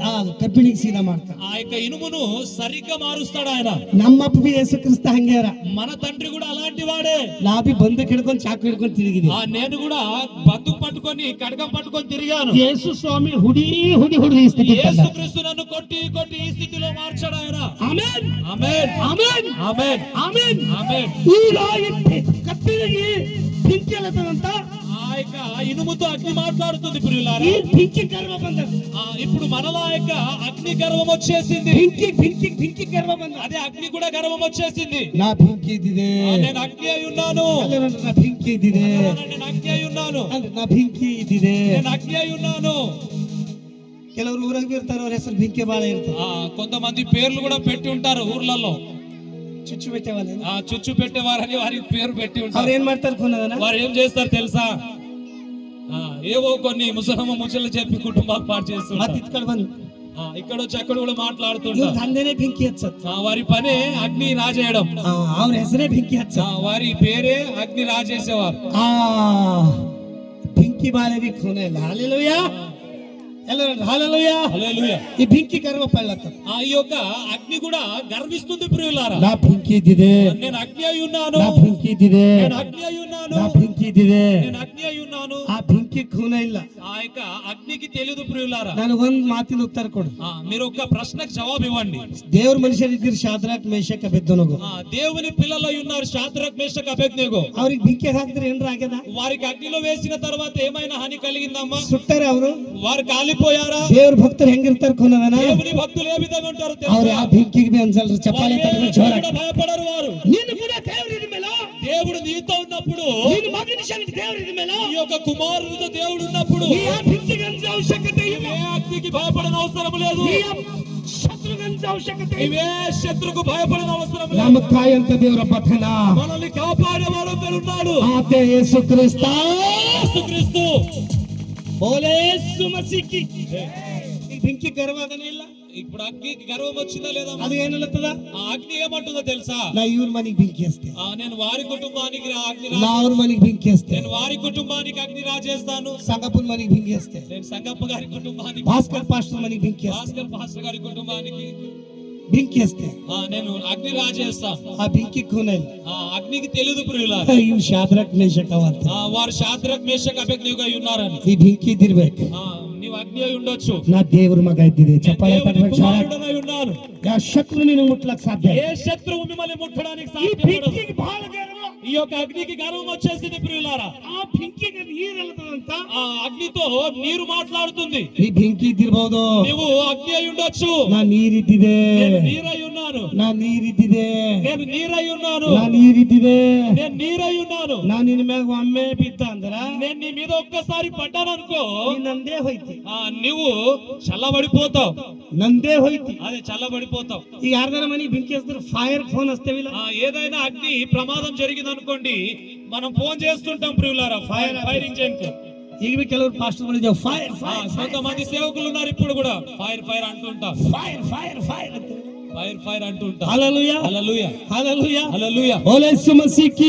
ಆ ಕಬ್ಬಿಣಿಗೆ ಸೀದಾ ಮಾಡ್ತಾರೆ. ఆ యొక్క ఇనుమును సరిగ్గా మారుస్తాడు ఆయన. ನಮ್ಮಪ್ಪ ಬಿ ಯೇಸು ಕ್ರಿಸ್ತ ಹಂಗ್ಯಾರ. మన తండ్రి కూడా అలాంటి వాడే. ನಾ ಬಿ ಬಂದಕ್ಕೆ ಹಿಡ್ಕೊಂಡು ಚಾಕು ಹಿಡ್ಕೊಂಡು ತಿರುಗಿದೆ. నేను కూడా బందుకు పట్టుకొని కడగం పట్టుకొని తిరిగాను. ಯೇಸು ಸ್ವಾಮಿ ಹುಡಿ ಹುಡಿ ಹುಡಿ ಈ ಸ್ಥಿತಿ ತಂದ. యేసుక్రీస్తు నన్ను కొట్టి కొట్టి ఈ స్థితిలో మార్చాడు ఆయన. ಆಮೆನ್ ఆమేన్, ಆಮೆನ್ ఆమేన్, ಆಮೆನ್. ఆమేన్. ಈಗ ಕಬ್ಬಿಣಿಗೆ ಬೆಂಕಿ ಅಲ್ಲದಂತ ఆ యొక్క ఇనుముతో అగ్ని మాట్లాడుతుంది ప్రియులారా. ಈ ಬೆಂಕಿ ಗರ್ವ ಬಂದದ್ದು. ఇప్పుడు మనలో ఆ యొక్క అగ్ని గర్వం వచ్చేసింది. ಬೆಂಕಿ ಗರ್ವ ಬಂದ. అదే అగ్ని కూడా గర్వం వచ్చేసింది. ನಾ ಬೆಂಕಿ ಇದ್ದಿದೆ, నేను అగ్ని అయి ఉన్నాను. ನಾ ಬೆಂಕಿ ಇದ್ದಿದೆ, నేను అగ్ని అయి ఉన్నాను. ನಾ ಬೆಂಕಿ ಇದ್ದಿದೆ. నేను అగ్ని అయి ఉన్నాను. ಕೆಲವರು ಊರಾಗ ಇರ್ತಾರ, ಅವ್ರ ಹೆಸರು ಬೆಂಕಿ ಬಾಳ ಇರ್ತಾರೆ. కొంతమంది పేర్లు కూడా పెట్టి ఉంటారు ఊర్లలో. ಚುಚ್ಚು ಬೆಟ್ಟವಲ್ಲ, చుచ్చు పెట్టేవారని వారికి పేరు పెట్టి ಅವ್ರ ఉంటారు. ಏನ್ ಮಾಡ್ತಾರೆ ಕೊನ್ನದನ? వారు ఏం చేస్తారు తెలుసా? ఏవో కొన్ని ముసలమ్మ ముచ్చలు చెప్పి కుటుంబాలు పాటు ಮತ್ చేస్తుంటారు. ಇತ್ಕಡೆ ಬಂದು ఇక్కడ వచ్చి అక్కడ కూడా ಇವ್ರ మాట్లాడుతుంటారు. ದಂಧೆನೆ ಬೆಂಕಿ ಹಚ್ಚತ್. వారి పనే అగ్ని రాజేయడం. ಅವ್ರ ಹೆಸರೇ ಬೆಂಕಿ ಹಚ್ಚತ್. వారి పేరే అగ్ని రాజేసేవారు. ಆ ಬೆಂಕಿ ಬಾಳೆ ಖೂನೆ ಇಲ್ಲ. ಹಾಲೆಲೂಯಾ, ಎಲ್ಲರೂ ಹಾಲೆಲೂಯಾ. హల్లెలూయా. ಈ ಬೆಂಕಿ ಗರ್ವ ಪಳ್ಳತ್ತ. ఈ యొక్క అగ్ని కూడా గర్విస్తుంది ప్రియులారా. ನಾ ಬೆಂಕಿ ಇದ್ದಿದೆ, నేను అగ్ని అయి ఉన్నాను. ನಾ ಬೆಂಕಿ ಇದ್ದಿದೆ, నేను అగ్ని అయి ఉన్నాను. ನಾ ಬೆಂಕಿ ಇದ್ದಿದೆ. నేను అగ్ని అయి ఉన్నాను. ಆ ಬೆಂಕಿ ಖೂನ ಇಲ್ಲ. ఆ యొక్క అగ్నికి తెలియదు ప్రియులారా. ನನಗೊಂದ್ ಮಾತಿನ ಉತ್ತರ ಕೊಡು. మీరు ఒక ప్రశ్నకు జవాబు ఇవ్వండి. ದೇವ್ರ ಮನುಷ್ಯರಿದ್ದೀರಿ, ಶಾದ್ರಾಕ್ ಮೇಷಕ್ ಅಬೇದ್ನೋಗು. దేవుని పిల్లలు ఉన్నారు షాద్రక్ మేషక్ అబేద్నెగో. ಅವ್ರಿಗೆ ಬೆಂಕಿ ಹಾಕಿದ್ರೆ ಏನ್ರ ಆಗ್ಯದ? వారికి అగ్నిలో వేసిన తర్వాత ఏమైనా హాని కలిగిందమ్మా? ಸುಟ್ಟಾರೆ ಅವರು. వారు కాలిపోయారా? ದೇವ್ರ ಭಕ್ತರು ಹೆಂಗಿರ್ತಾರ ಕೊನ್ನದನ? దేవుని భక్తులు ఏ విధంగా ఉంటారు ಅವ್ರ తెలుసా? ಯಾವ ಬೆಂಕಿಗೆ ಬಿ ಅನ್ಸಲ್ರಿ. వారు ಚಪ್ಪಾಳೆ ఏ ತಗೊಂಡು విధంగా ಜೋರ కూడా భయపడరు వారు. ನೀನು ಕೂಡ ದೇವ್ರ ಇದ ಮೇಲೆ, దేవుడు నీతో ఉన్నప్పుడు, ನೀನು ಮಗನ ಸಂಗತಿ ದೇವ್ರ ಇದ ಮೇಲೆ, ఈ యొక్క కుమారుడితో దేవుడు ఉన్నప్పుడు ನೀ ಆ ಬೆಂಕಿಗೆ ಅನ್ಸ ಅವಶ್ಯಕತೆ ಇಲ್ಲ. ఏ అగ్నికి భయపడన అవసరం లేదు. ನೀ ಆ ಶತ್ರುಗೆ ಅನ್ಸ ಅವಶ್ಯಕತೆ ಇಲ್ಲ. ఇవే శత్రుకు భయపడన అవసరం లేదు. ನಮ್ಮ ಕಾಯಂತ ದೇವರ ಪಥನ మనల్ని కాపాడేవాడు ఉన్నాడు. ಆತ ಯೇಸು ಕ್ರಿಸ್ತ. యేసుక్రీస్తు. ಬೋಲೆ ಯೇಸು ಮಸೀಕಿ. ಈ ಬೆಂಕಿ ಗರ್ವ ಅದನ್ನ ಇಲ್ಲ. ఇప్పుడు అగ్నికి గర్వం వచ్చిందా లేదా? ಅದು ಏನಲ್ಲತ್ತದ? ఆ అగ్ని ఏమంటుందో తెలుసా? ನಾ ಇವ್ರ ಮನೆಗೆ ಬೆಂಕಿ ಹಚ್ತೆ, నేను వారి కుటుంబానికి అగ్ని ನಾ ಅವ್ರ ಮನೆಗೆ ಬೆಂಕಿ ಹಚ್ತೆ, నేను వారి కుటుంబానికి అగ్ని రాజేస్తాను. ಸಂಗಪ್ಪನ ಮನೆಗೆ ಬೆಂಕಿ ಹಚ್ತೆ, నేను సంగప్ప గారి కుటుంబానికి, ಭಾಸ್ಕರ್ ಪಾಸ್ಟರ್ ಮನೆಗೆ ಬೆಂಕಿ ಹಚ್ತೆ. భాస్కర్ పాస్టర్ గారి కుటుంబానికి, ಬೆಂಕಿ ಹಚ್ತೆ నేను అగ్ని రాజేస్తాను. ಆ ಬೆಂಕಿ ಕೋನಲ್ಲಿ ఆ అగ్నికి తెలియదు ప్రియులారా, ಇವ್ ಶಾದ್ರಕ್ ಮೇಷಕ್ ಅವತ್ತ వారు శాద్రక్ మేషక్ అబేద్నెగో అయి ఉన్నారని. ಈ ಬೆಂಕಿ ಇದ್ದಿರ್ಬೇಕು. నీవు అగ్ని అయి ఉండొచ్చు. ನಾ ದೇವ್ರ ಮಗ ಇದ್ದಿದೆ. నేను ಚಪ್ಪಾಳೆ దేవుని ತಟ್ಟಬೇಕು. కుమారుడనై ఉన్నాను. ಯಾ ಶತ್ರು ನೀನು ಮುಟ್ಲಕ್ ಸಾಧ್ಯ ఏ శత్రువు మిమ్మల్ని ముట్టడానికి ಈ సాధ్యపడదు. ಬೆಂಕಿಗೆ ಬಹಳ ಗರ್ವ. ఈ యొక్క అగ్నికి గర్వం వచ్చేసింది ప్రియులారా. ಆ ಬೆಂಕಿಗೆ ನೀರೆಲ್ಲದಂತ ఆ అగ్నితో నీరు మాట్లాడుతుంది. ಈ ಬೆಂಕಿ ಇದ್ದಿರ್ಬೋದು. నువ్వు అగ్ని అయి ఉండొచ్చు. ನಾ ನೀರಿದ್ದಿದೆ. నేను నీరై ఉన్నాను. ನಾ ನೀರಿದ್ದಿದೆ. నేను నీరై ఉన్నాను. ನಾ ನೀರಿದ್ದಿದೆ. నేను నీరై ఉన్నాను. ನಾ ನಿನ್ ಮ್ಯಾಗ ಒಮ್ಮೆ ಬಿದ್ದ ಅಂದ್ರ నేను నీ మీద ఒక్కసారి పడ్డాను అనుకో, ನೀ ನಂದೇ ಹೋಯ್ತಿ. నువ్వు చల్లబడిపోతావు. ನಂದೇ ಹೋಯ್ತಿ. అదే చల్లబడిపోతావు. ಈಗ ಯಾರ್ದಾರ ಮನಿ ಬೆಂಕಿ ಹಚ್ಚಿದ್ರೆ ಫೈರ್ ಫೋನ್ ಹಚ್ತೇವಿಲ್ಲ. ఏదైనా అగ్ని ప్రమాదం జరిగింది అనుకోండి, మనం ఫోన్ చేస్తుంటాం ప్రియులారా, ఫైర్ ఇంజన్ కు. ಈಗ ಬಿ ಕೆಲವರು ಪಾಸ್ಟರ್ ಮಾಡಿದ್ದೇವೆ ಫೈರ್ కొంతమంది సేవకులు ఉన్నారు ఇప్పుడు కూడా ఫైర్ ఫైర్ అంటుంటాం. ಫೈರ್ ಫೈರ್ ಫೈರ್ ಅಂತ. ఫైర్ ఫైర్ అంటుంటాం. హల్లెలూయా హల్లెలూయా హల్లెలూయా హల్లెలూయా ఓలే సుమసికి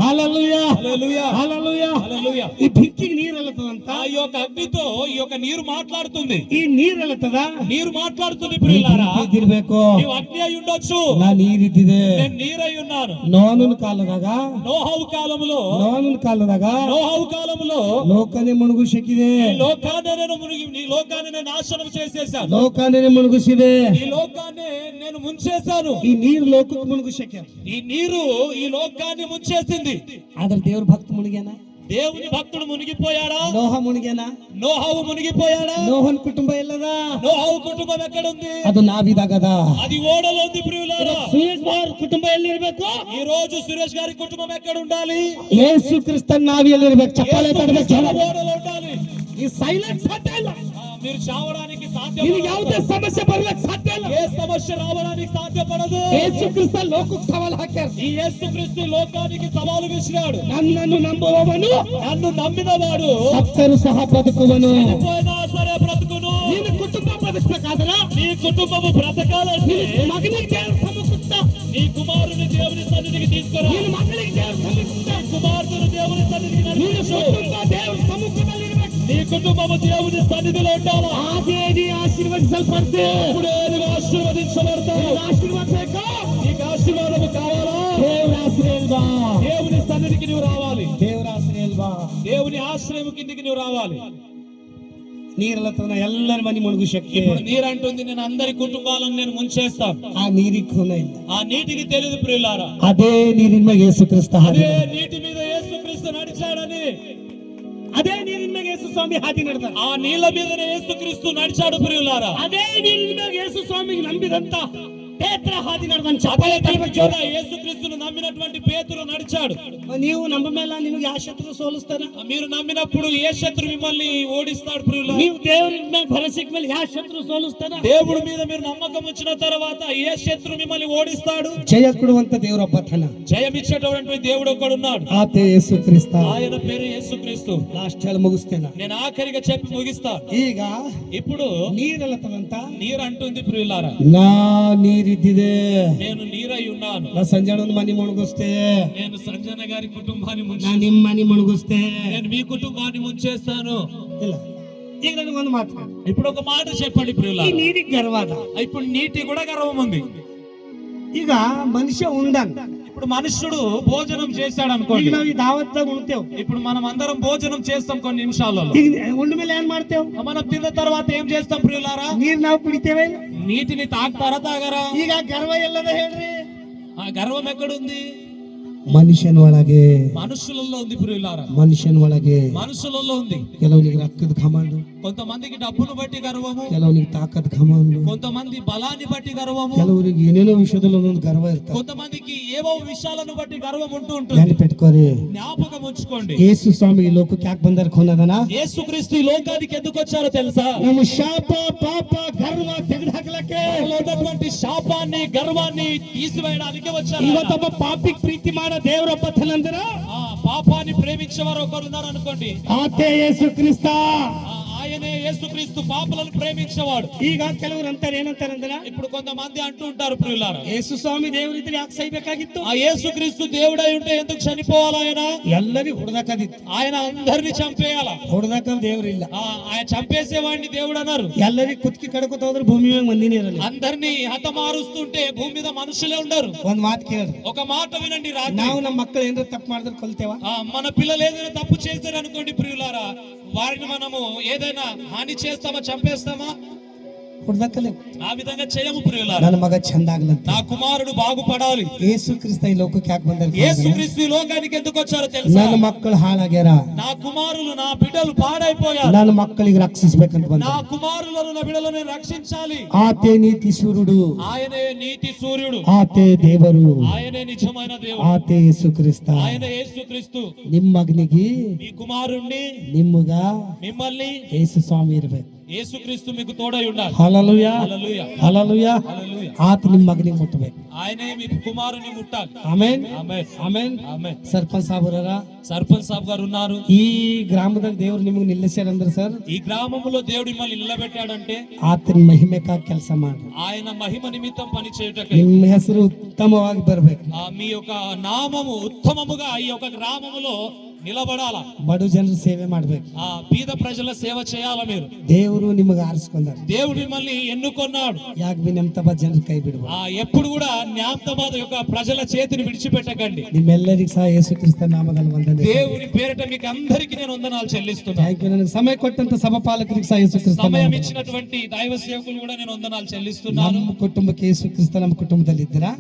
హల్లెలూయా హల్లెలూయా హల్లెలూయా. హల్లెలూయా. ಈ ಬೆಂಕಿಗೆ ನೀರೆಲ್ಲತದಂತ. ఆ యొక్క అగ్నితో ఈ యొక్క నీరు మాట్లాడుతుంది. ಈ ನೀರೆಲ್ಲತದ. నీరు మాట్లాడుతుంది ప్రియులారా. ಇದ್ದಿರ್ಬೇಕು. నీవు అగ్ని అయి ఉండొచ్చు. ನಾ ನೀರಿದ್ದಿದೆ. నేను నీరై ఉన్నాను. ನೋಹನ ಕಾಲದಾಗ నోహవు కాలములో ನೋಹನ ಕಾಲములో ಲೋಕನೇ ಮುಳುಗಿಸಿದೆ. ఈ లోకాన్ని నేను నీ లోకాన్ని నేను నాశనం చేసేసాను. ಲೋಕನೇ ಮುಳುಗಿಸಿದೆ. ఈ లోకాన్ని నేను ముంచేశాను. ಈ ನೀರು ಲೋಕಕ್ಕೆ ಮುಳುಗಿಸಕ್ಕೆ. ఈ నీరు ఈ లోకాన్ని ముంచేసింది. ಆದ್ರೆ ದೇವ್ರ ಭಕ್ತ ಮುಳುಗ್ಯಾನ. దేవుని భక్తుడు మునిగిపోయాడా? ನೋಹ ಮುಳುಗ್ಯಾನ. నోహవు మునిగిపోయాడా? ನೋಹನ್ ಕುಟುಂಬ ಎಲ್ಲದ. నోహవు కుటుంబం ఎక్కడుంది? ಅದು ನಾವಿದಾಗದ. అది ఓడలో ఉంది ప్రియులారా. ಸುರೇಶ್ ಬಾರ್ ಕುಟುಂಬ ಎಲ್ಲಿರ್ಬೇಕು? ఈ రోజు సురేష్ గారి కుటుంబం ఎక్కడ ఉండాలి? ಯೇಸು ಕ್ರಿಸ್ತನ್ ನಾವಿ ಎಲ್ಲಿರ್ಬೇಕು? ಚಪ್ಪಾಳೆ ತಟ್ಟಬೇಕು. ఓడలో ఉండాలి. ಈ ಸೈಲೆಂಟ್ ಸಾಧ್ಯ ಇಲ್ಲ. మీరు చావడానికి ನಿನಗೆ సాధ్యం. ಯಾವುದೇ ಸಮಸ್ಯೆ ಬರ್ಲಿಕ್ಕೆ ಸಾಧ್ಯ ಇಲ್ಲ. ఏ సమస్య రావడానికి సాధ్యపడదు. ಯೇಸು ಕ್ರಿಸ್ತ ಲೋಕಕ್ಕೆ ಸವಾಲ್ ಹಾಕ್ಯಾರ. ఈ యేసుక్రీస్తు లోకానికి సవాలు విసిరాడు. ನನ್ನನ್ನು ನಂಬುವವನು నన్ను నమ్మినవాడు ಸತ್ತರೂ ಸಹ ಬದುಕುವನು. పోయినా సరే బ్రతుకును. ನಿನ್ನ ಕುಟುಂಬ ಬದುಕಬೇಕಾದ್ರೆ నీ కుటుంబము బ్రతకాలంటే ಮಗನಿಗೆ ದೇವ್ರ ಸಮ್ಮುಖ. నీ కుమారుని దేవుని సన్నిధికి తీసుకురా. ನಿನ್ನ ಮಗಳಿಗೆ ದೇವ್ರ ಸಮ್ಮುಖ. నీ కుమార్తెను దేవుని సన్నిధికి ನಿನ್ನ నడిపించు. ಕುಟುಂಬ ದೇವ್ರ ಸಮ್ಮುಖದಲ್ಲಿ ಇರ್ಬೇಕು. నీ కుటుంబము దేవుని సన్నిధిలో ఉండాలా. ಅದೇ ನೀ ಆಶೀರ್ವದಿಸಲ್ಪಡ್ತೆ. ఇప్పుడే నువ్వు ఆశీర్వదించబడతావు. ಆಶೀರ್ವಾದ ಬೇಕಾ? నీకు ఆశీర్వాదము కావాలా? ದೇವ್ರ ಆಶ್ರಯ ಇಲ್ವಾ? దేవుని సన్నిధికి నువ్వు రావాలి. ದೇವ್ರ ಆಶ್ರಯ ಇಲ್ವಾ? దేవుని ఆశ్రయం కిందికి నువ్వు రావాలి. ನೀರಲ್ಲತನ ಎಲ್ಲರ ಮನೆ ಮುಳುಗು ಶಕ್ತಿ. ఇప్పుడు నీరంటుంది, నేను అందరి కుటుంబాలను నేను ముంచేస్తాను. ಆ ನೀರಿಗೆ ಖೂನ ಇಲ್ಲ. ఆ నీటికి తెలియదు ప్రియులారా. ಅದೇ ನೀರಿನ ಮೇಲೆ ಯೇಸು ಕ್ರಿಸ್ತ ಹಾದಿ. అదే నీటి మీద యేసుక్రీస్తు నడిచాడని. ಅದೇ ನೀರಿನ ಮೇಲೆ ಯೇಸು ಸ್ವಾಮಿ ಹಾದಿ ನಡೆದ. ఆ నీళ్ళ మీదనే యేసుక్రీస్తు నడిచాడు ప్రియులారా. ಅದೇ ನೀರಿನ ಮೇಲೆ ಯೇಸು ಸ್ವಾಮಿಗೆ ನಂಬಿದಂತ ಪೇತ್ರ ಹಾದಿ ನಡೆದನ್. అదే నీటి మీద యేసుక్రీస్తును నమ్మినటువంటి పేతురు నడిచాడు. ನೀವು ನಂಬ ಮೇಲೆ ನಿಮಗೆ ಯಾವ ಶತ್ರು ಸೋಲಿಸ್ತಾರ? మీరు నమ్మినప్పుడు ఏ శత్రు మిమ్మల్ని ఓడిస్తాడు ప్రియులారా. ನೀವು ದೇವರ ಮೇಲೆ ಭರವಸೆ ಮೇಲೆ ಯಾವ ಶತ್ರು ಸೋಲಿಸ್ತಾರ? దేవుడి మీద మీరు నమ్మకం వచ్చిన తర్వాత ఏ శత్రు మిమ్మల్ని ఓడిస్తాడు? ಜಯ ಕೊಡುವಂತ ದೇವರೊಬ್ಬತನ. జయమిచ్చేటటువంటి దేవుడు ఒకడున్నాడు. ಆತೆ ಯೇಸು ಕ್ರಿಸ್ತ. ఆయన పేరు యేసుక్రీస్తు. ಲಾಸ್ಟ್ ಹೇಳಿ ಮುಗಿಸ್ತೇನೆ. నేను ఆఖరిగా చెప్పి ముగిస్తాను. ಈಗ ఇప్పుడు ನೀರೆಲ್ಲತದಂತ నీరు అంటుంది ప్రియులారా, ನಾ ನೀರಿದ್ದಿದೆ. నేను నీరై ఉన్నాను. ನಾ ಸಂಜಾನೊಂದು ಮನೆ ಮುಳುಗಿಸ್ತೆ. నేను సంజన గారి కుటుంబాన్ని ನಾ ముంచే, ನಿಮ್ಮ ಮನೆ ಮುಳುಗಿಸ್ತೆ. నేను మీ కుటుంబాన్ని ముంచేస్తాను. ಇಲ್ಲ ಈಗ ನನಗೊಂದು ಮಾತು. ఇప్పుడు ఒక మాట చెప్పండి ಈ ప్రియులారా. ನೀರಿಗೆ ಗರ್ವಾದ. ఇప్పుడు నీటి కూడా గర్వం ఉంది. ಈಗ ಮನುಷ್ಯ ಉಂಡನ್. ఇప్పుడు మనుష్యుడు భోజనం చేశాడు ಈಗ అనుకోండి. ನಾವು ಈ ದಾವತ್ತಾಗ ಉಣ್ತೇವ್. ఇప్పుడు మనం అందరం భోజనం చేస్తాం కొన్ని నిమిషాలలో. ಈಗ ಉಂಡ ಮೇಲೆ ಏನ್ ಮಾಡ್ತೇವ್? మనం తిన్న తర్వాత ఏం చేస్తాం ప్రియులారా? ನೀರ್ ನಾವು ಕುಡಿತೇವೆ ಇಲ್ಲ? నీటిని తాగుతారా తాగరా? ಈಗ ಗರ್ವ ಎಲ್ಲದ ಹೇಳ್ರಿ? ఆ గర్వం ఎక్కడుంది? ಮನುಷ್ಯನ ಒಳಗೆ, మనుషులలో ఉంది ప్రియులారా. ಮನುಷ್ಯನ ಒಳಗೆ మనుషులలో ఉంది. ಕೆಲವನಿಗೆ ರಕ್ತದ ಘಮಂಡು, కొంతమందికి డబ్బును బట్టి గర్వము, ಕೆಲವನಿಗೆ ತಾಕತ್ ಘಮಂಡು, కొంతమంది బలాన్ని బట్టి గర్వము, ಕೆಲವರಿಗೆ ಏನೇನೋ ವಿಷಯದಲ್ಲಿ ಒಂದೊಂದು ಗರ್ವ ಇರ್ತದೆ. కొంతమందికి ఏవో విషయాలను బట్టి గర్వం ఉంటూ ఉంటుంది. ನೆನಪಿಟ್ಕೋರಿ, జ్ఞాపకం ఉంచుకోండి. ಯೇಸು ಸ್ವಾಮಿ ಈ ಲೋಕಕ್ಕೆ ಯಾಕೆ ಬಂದಾರ ಖೋನದನ? యేసుక్రీస్తు ఈ లోకానికి ఎందుకు వచ్చారో తెలుసా? ನಮ್ಮ ಶಾಪ ಪಾಪ ಗರ್ವ ತೆಗೆದು ಹಾಕ್ಲಕ್ಕೆ, ఉన్నటువంటి శాపాన్ని గర్వాన్ని తీసివేయడానికి వచ్చారు. ಇವತ್ತೊಬ್ಬ ಪಾಪಿಗೆ ಪ್ರೀತಿ ಮಾಡೋ ದೇವರೊಬ್ಬತನಂದ್ರ ఆ పాపాన్ని ప్రేమించేవారు ఒకరు ఉన్నారు అనుకోండి. ಆತೆ ಯೇಸು ಕ್ರಿಸ್ತ. ఆయనే యేసుక్రీస్తు పాపులను ప్రేమించేవాడు. ಈಗ ಕೆಲವರು ಅಂತಾರೆ ಏನಂತಾರಂದ್ರ ఇప్పుడు కొంతమంది అంటూ ఉంటారు ప్రియులారా, ಯೇಸು ಸ್ವಾಮಿ ದೇವರಿದ್ರೆ ಯಾಕೆ ಸೈಬೇಕಾಗಿತ್ತು, ఆ యేసుక్రీస్తు దేవుడై ఉంటే ఎందుకు చనిపోవాలి ఆయన? ಎಲ್ಲರಿಗೂ ಹೊಡೆದಾಕದಿತ್ತು, ఆయన అందరిని చంపేయాల. ಹೊಡೆದಾಕ ದೇವ್ರಿಲ್ಲ. ఆయన చంపేసేవాడిని దేవుడు అన్నారు. ಎಲ್ಲರಿಗೂ ಕುತ್ತಿಗೆ ಕಡ್ಕೊತ ಹೋದ್ರೆ ಭೂಮಿ ಮೇಲೆ ಮಂದಿನೇ ಇರಲ್ಲ. అందరినీ హతమారుస్తుంటే భూమి మీద మనుషులే ఉండరు. ಒಂದ್ ಮಾತು ಕೇಳ್ರಿ, ఒక మాట వినండి, రాత్రి ನಾವು ನಮ್ಮ ಮಕ್ಕಳು ಏನಾರ ತಪ್ಪು ಮಾಡಿದ್ರೆ ಕಲ್ತೇವ? మన పిల్లలు ఏదైనా తప్పు చేశారు అనుకోండి ప్రియులారా, వారిని మనము ఏదైనా హాని చేస్తామా, చంపేస్తామా? ಹೊಡೆದಾಕಲೇ. ఆ విధంగా చేయము ప్రియులారా. ನನ್ನ ಮಗ ಚಂದ ಆಗ್ಲಂತ, నా కుమారుడు బాగుపడాలి. ಯೇಸು ಕ್ರಿಸ್ತ ಈ ಲೋಕಕ್ಕೆ ಯಾಕೆ ಬಂದ? యేసుక్రీస్తు ఈ లోకానికి ఎందుకు వచ్చారో తెలుసా? ನನ್ನ ಮಕ್ಕಳು ಹಾಳಾಗ್ಯಾರ, నా కుమారులు నా బిడ్డలు పాడైపోయారు, ನನ್ನ మಕ್ಕಳಿಗೆ రక్షిಸಬೇಕಂತ ಬಂದ. నా కుమారులను నా బిడ్డలను రక్షించాలి. ಆತೇ ನೀತಿ ಸೂರ್ಯುಡು, ఆయనే నీతి సూర్యుడు, ಆತೇ ದೇವರು, ఆయనే నిజమైన దేవుడు, ಆತೇ ಯೇಸು ಕ್ರಿಸ್ತ. ఆయన యేసుక్రీస్తు. ನಿಮ್ಮ ಮಗನಿಗೆ మీ కుమారుణ్ణి ನಿಮ್ಮಗ మిమ్మల్ని ಯೇಸು ಸ್ವಾಮಿ ಇರ್ಬೇಕು. యేసుక్రీస్తు మీకు తోడై ఉండాలి. హల్లెలూయా, హల్లెలూయా, హల్లెలూయా. హల్లెలూయా. ಆತ ನಿಮ್ಮ ಮಗನಿಗೆ ಮುಟ್ಟಬೇಕು. ఆయనే మీ కుమారుని ముట్టాలి. ಆಮೆನ್, ఆమేన్, ಆಮೆನ್. ఆమేన్. ಸರ್ಪಂಚ್ ಸಾಬರರ సర్పంచ్ సాబ్ గారు ఉన్నారు. ఈ గ్రామದಾಗ ದೇವ್ರು ನಿಮಗೆ ನಿಲ್ಲಿಸ್ಯಾರಂದ್ರ ಸರ್, ఈ గ్రామంలో దేవుడు మిమ్మల్ని నిలబెట్టాడంటే ಆತನ ಮಹಿಮೆಗಾಗಿ ಕೆಲಸ ಮಾಡ್ರಿ. ఆయన మహిమ నిమిత్తం పని చేయుటకే ನಿಮ್ಮ ಹೆಸರು ಉತ್ತಮವಾಗಿ ಬರ್ಬೇಕು. మీ యొక్క నామము ఉత్తమముగా ఈ యొక్క గ్రామములో నిలబడాలా. ಬಡ ಜನರ సేವೆ ಮಾಡ್ಬೇಕು. ఆ బీద ప్రజల సేవ చేయాలా మీరు. ದೇವರು ನಿಮಗೆ ಆರಿಸ್ಕೊಂಡಾರ. దేవుడు మిమ్మల్ని ఎన్నుకొన్నాడు. ಯಾಕೆ ಬಿ ನೆಮ್ತಬ ಜನರ ಕೈ ಬಿಡಬಾರ್ದು. ఎప్పుడు కూడా జ్ఞాపకబాద యొక్క ప్రజల చేతిని విడిచిపెట్టకండి. ನಿಮ್ಮೆಲ್ಲರಿಗೂ ಸಹ ಯೇಸು ಕ್ರಿಸ್ತ ನಾಮದಲ್ಲಿ ವಂದನೆ. దేవుని పేరిట మీకు అందరికీ నేను వందనాలు చెల్లిస్తున్నాను. Thank you. ನನಗೆ ಸಮಯ ಕೊಟ್ಟಂತ ಸಭಾಪಾಲಕರಿಗೆ ಸಹ ಯೇಸು ಕ್ರಿಸ್ತ సమయం ఇచ్చినటువంటి దైవ సేవకులు కూడా నేను వందనాలు చెల్లిస్తున్నాను. ನಮ್ಮ ಕುಟುಂಬಕ್ಕೆ ಯೇಸು ಕ್ರಿಸ್ತ ನಮ್ಮ ಕುಟುಂಬದಲ್ಲಿ ಇದ್ದೀರಾ?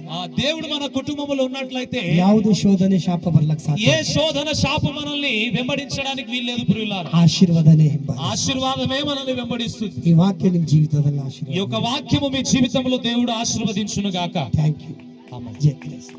దేవుడు మన కుటుంబంలో ఉన్నట్లయితే ಯಾವುದು ಶೋಧನೆ ಶಾಪ ಬರ್ಲಕ್ ಸಾಧ್ಯ? ఏ శోధన శాపం మనల్ని వెంబడించడానికి వీల్లేదు ప్రియులారా. ಆಶೀರ್ವಾದನೇ ಹಿಂಬ. ఆశీర్వాదమే మనల్ని వెంబడిస్తుంది. ಈ ವಾಕ್ಯ ನಿಮ್ಮ ಜೀವಿತದಲ್ಲಿ ఈ ಆಶೀರ್ವಾದ. యొక్క వాక్యము మీ జీవితంలో దేవుడు ఆశీర్వదించును గాక. Thank you. ఆమేన్. ಜೈ ಕ್ರಿಸ್ತ.